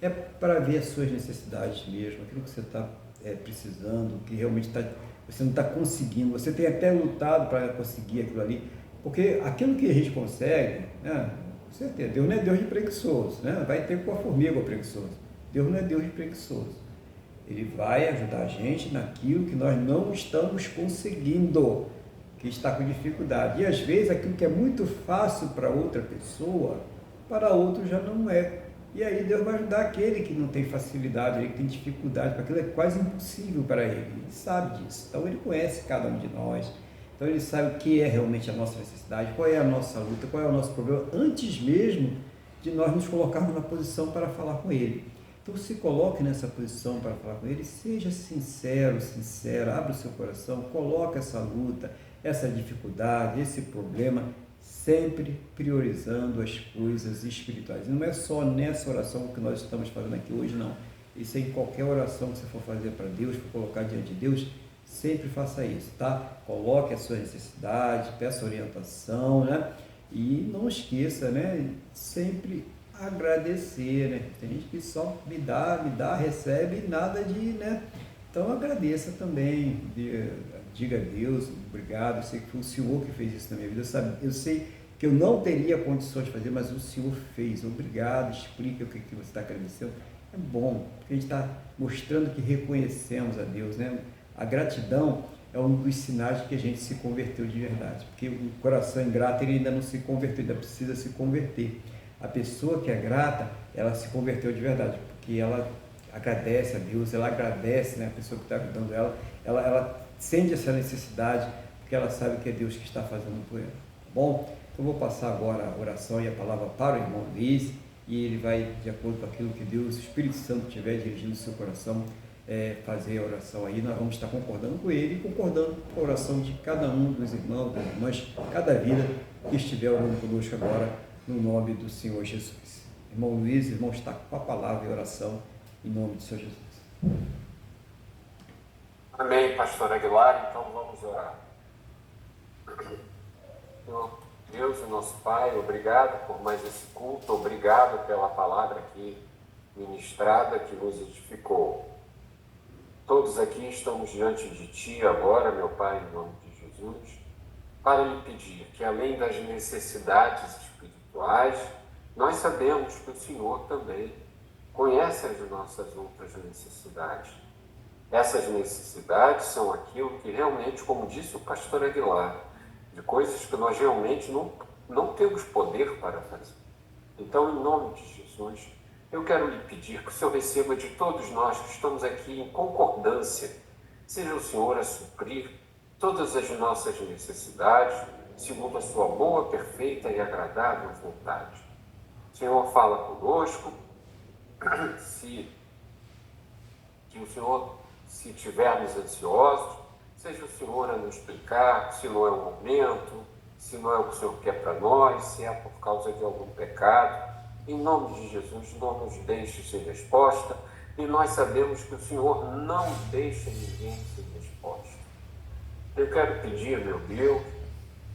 É para ver as suas necessidades mesmo, aquilo que você está precisando, que realmente você não está conseguindo. Você tem até lutado para conseguir aquilo ali, porque aquilo que a gente consegue, né? Com certeza, Deus não é Deus de preguiçoso, né? Vai ter com a formiga o preguiçoso. Deus não é Deus de preguiçoso. Ele vai ajudar a gente naquilo que nós não estamos conseguindo, que está com dificuldade. E às vezes aquilo que é muito fácil para outra pessoa, para outro já não é. E aí Deus vai ajudar aquele que não tem facilidade, ele que tem dificuldade, porque aquilo é quase impossível para ele. Ele sabe disso. Então ele conhece cada um de nós. Então ele sabe o que é realmente a nossa necessidade, qual é a nossa luta, qual é o nosso problema, antes mesmo de nós nos colocarmos na posição para falar com ele. Então se coloque nessa posição para falar com ele, seja sincero, sincera, abra o seu coração, coloque essa luta, essa dificuldade, esse problema, sempre priorizando as coisas espirituais. E não é só nessa oração que nós estamos fazendo aqui hoje, não. Isso é em qualquer oração que você for fazer para Deus, for colocar diante de Deus, sempre faça isso, tá? Coloque as suas necessidades, peça orientação, né? E não esqueça, né? Sempre agradecer, né? Tem gente que só me dá, recebe e nada de, né? Então agradeça também, diga a Deus, obrigado, eu sei que foi o Senhor que fez isso na minha vida, eu sei que eu não teria condições de fazer, mas o Senhor fez, obrigado, explica o que você está agradecendo. É bom, porque a gente está mostrando que reconhecemos a Deus, né? A gratidão é um dos sinais de que a gente se converteu de verdade, porque o coração ingrato ele ainda não se converteu, ainda precisa se converter. A pessoa que é grata, ela se converteu de verdade, porque ela agradece a Deus, ela agradece, né, a pessoa que está ajudando ela sente essa necessidade, porque ela sabe que é Deus que está fazendo por ela. Tá bom? Então eu vou passar agora a oração e a palavra para o irmão Luiz, e ele vai, de acordo com aquilo que Deus, o Espírito Santo, estiver dirigindo o seu coração, fazer a oração aí. Nós vamos estar concordando com ele e concordando com a oração de cada um dos irmãos, das irmãs, cada vida que estiver orando conosco agora, no nome do Senhor Jesus. Irmão Luiz, irmão, está com a palavra e oração em nome do Senhor Jesus. Amém, pastor Aguilar. Então vamos orar. Senhor Deus, o nosso Pai, obrigado por mais esse culto, obrigado pela palavra aqui ministrada que nos edificou. Todos aqui estamos diante de Ti agora, meu Pai, em nome de Jesus, para lhe pedir que, além das necessidades espirituais, nós sabemos que o Senhor também conhece as nossas outras necessidades. Essas necessidades são aquilo que realmente, como disse o pastor Aguilar, de coisas que nós realmente não temos poder para fazer. Então, em nome de Jesus, eu quero lhe pedir que o Senhor receba de todos nós que estamos aqui em concordância, seja o Senhor a suprir todas as nossas necessidades, segundo a sua boa, perfeita e agradável vontade. Senhor, fala conosco, se estivermos ansiosos, seja o Senhor a nos explicar se não é o momento, se não é o que o Senhor quer para nós, se é por causa de algum pecado. Em nome de Jesus, não nos deixe sem resposta, e nós sabemos que o Senhor não deixa ninguém sem resposta. Eu quero pedir, meu Deus,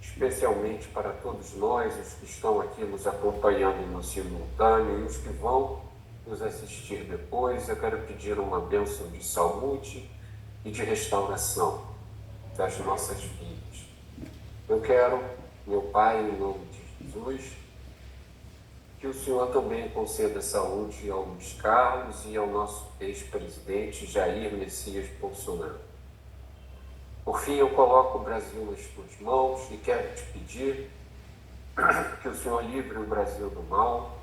especialmente para todos nós, os que estão aqui nos acompanhando no simultâneo e os que vão nos assistir depois, eu quero pedir uma bênção de saúde e de restauração das nossas vidas. Eu quero, meu Pai, em nome de Jesus, que o Senhor também conceda saúde ao Luiz Carlos e ao nosso ex-presidente Jair Messias Bolsonaro. Por fim, eu coloco o Brasil nas tuas mãos e quero te pedir que o Senhor livre o Brasil do mal,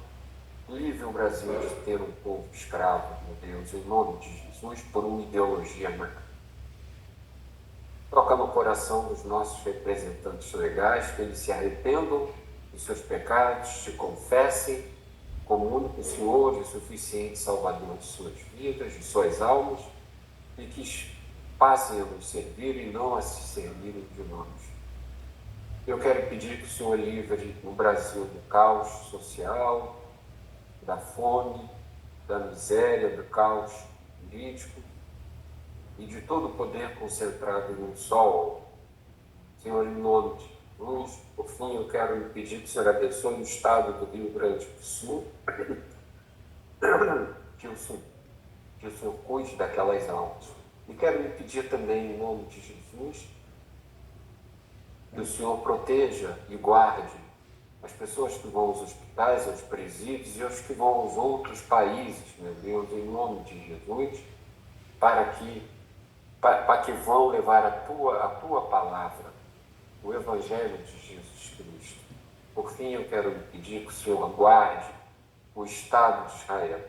livre o Brasil de ter um povo escravo, meu Deus, em nome de Jesus, por uma ideologia má. Toca no coração dos nossos representantes legais, que eles se arrependam dos seus pecados, te confessem como único Senhor e suficiente Salvador de suas vidas, de suas almas, e que passem a nos servir e não a se servirem de nós. Eu quero pedir que o Senhor livre o Brasil do caos social, da fome, da miséria, do caos político, e de todo o poder concentrado em um sol. Senhor, em nome de Jesus, por fim, eu quero lhe pedir que o Senhor abençoe o estado do Rio Grande do Sul, que o Senhor cuide daquelas almas. E quero lhe pedir também, em nome de Jesus, que o Senhor proteja e guarde as pessoas que vão aos hospitais, aos presídios e os que vão aos outros países, meu Deus, em nome de Jesus, para que vão levar a tua palavra, o Evangelho de Jesus Cristo. Por fim, eu quero lhe pedir que o Senhor guarde o Estado de Israel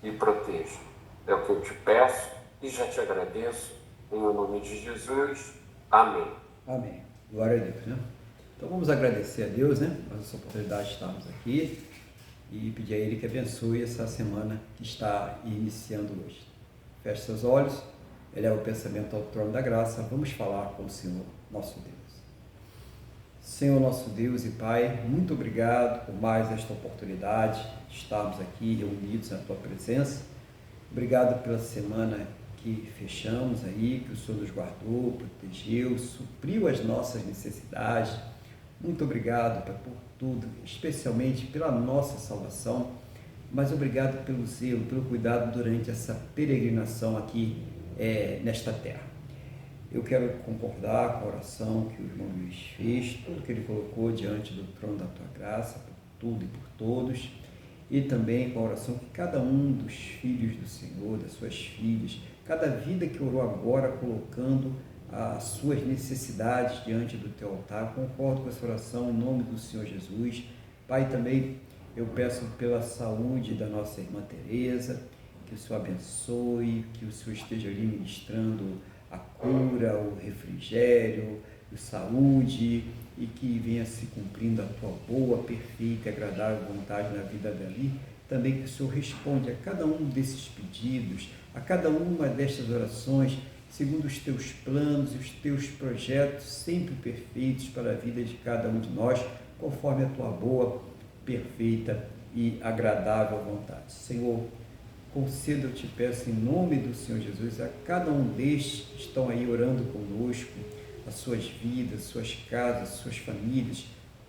e proteja. É o que eu te peço e já te agradeço, em nome de Jesus. Amém. Amém. Glória a Deus, né? Então vamos agradecer a Deus, né? Por essa oportunidade de estarmos aqui e pedir a Ele que abençoe essa semana que está iniciando hoje. Feche seus olhos, eleva o pensamento ao trono da graça, vamos falar com o Senhor, nosso Deus. Senhor, nosso Deus e Pai, muito obrigado por mais esta oportunidade de estarmos aqui reunidos na Tua presença. Obrigado pela semana que fechamos aí, que o Senhor nos guardou, protegeu, supriu as nossas necessidades. Muito obrigado, Pai, por tudo, especialmente pela nossa salvação, mas obrigado pelo zelo, pelo cuidado durante essa peregrinação aqui nesta terra. Eu quero concordar com a oração que o irmão Luiz fez, tudo que ele colocou diante do trono da Tua graça, por tudo e por todos, e também com a oração que cada um dos filhos do Senhor, das suas filhas, cada vida que orou agora, colocando as suas necessidades diante do Teu altar, concordo com essa oração em nome do Senhor Jesus. Pai, também eu peço pela saúde da nossa irmã Teresa, que o Senhor abençoe, que o Senhor esteja ali ministrando a cura, o refrigério, a saúde, e que venha se cumprindo a Tua boa, perfeita e agradável vontade na vida dali. Também que o Senhor responda a cada um desses pedidos, a cada uma destas orações, segundo os Teus planos e os Teus projetos sempre perfeitos para a vida de cada um de nós, conforme a Tua boa, perfeita e agradável vontade. Senhor, conceda, eu te peço, em nome do Senhor Jesus, a cada um destes que estão aí orando conosco, as suas vidas, suas casas, suas famílias,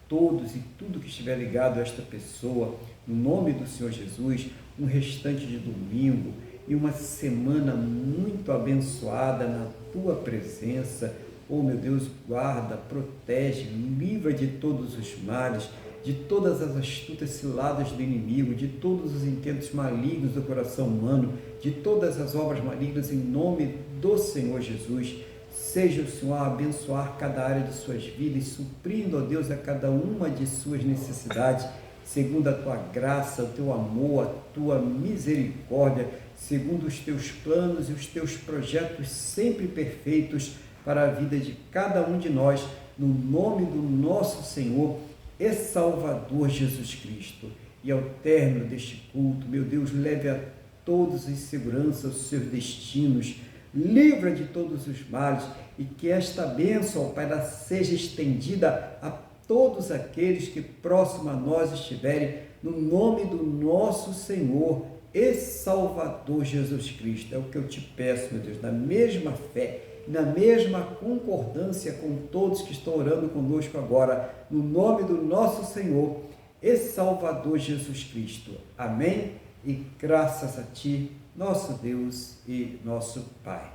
todos e tudo que estiver ligado a esta pessoa, no nome do Senhor Jesus, um restante de domingo e uma semana muito abençoada na Tua presença. Oh, meu Deus, guarda, protege, livra de todos os males, de todas as astutas ciladas do inimigo, de todos os intentos malignos do coração humano, de todas as obras malignas, em nome do Senhor Jesus. Seja o Senhor a abençoar cada área de suas vidas, suprindo, ó Deus, a cada uma de suas necessidades, segundo a Tua graça, o Teu amor, a Tua misericórdia, segundo os Teus planos e os Teus projetos sempre perfeitos para a vida de cada um de nós, no nome do nosso Senhor e Salvador Jesus Cristo. E ao término deste culto, meu Deus, leve a todos em segurança os seus destinos, livra de todos os males, e que esta bênção, ó Pai, ela seja estendida a todos aqueles que próximo a nós estiverem, no nome do nosso Senhor e Salvador Jesus Cristo. É o que eu te peço, meu Deus, na mesma fé, na mesma concordância com todos que estão orando conosco agora, no nome do nosso Senhor e Salvador Jesus Cristo. Amém? E graças a Ti, nosso Deus e nosso Pai.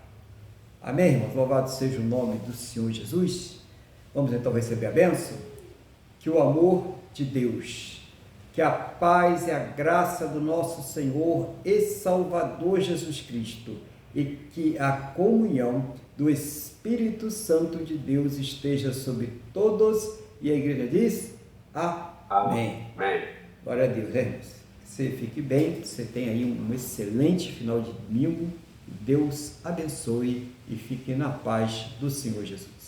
Amém, irmãos? Louvado seja o nome do Senhor Jesus. Vamos então receber a bênção? Que o amor de Deus, que a paz e a graça do nosso Senhor e Salvador Jesus Cristo e que a comunhão do Espírito Santo de Deus esteja sobre todos. E a igreja diz: Amém. Amém. Glória a Deus, irmãos. Que você fique bem, que você tenha aí um excelente final de domingo. Deus abençoe e fique na paz do Senhor Jesus.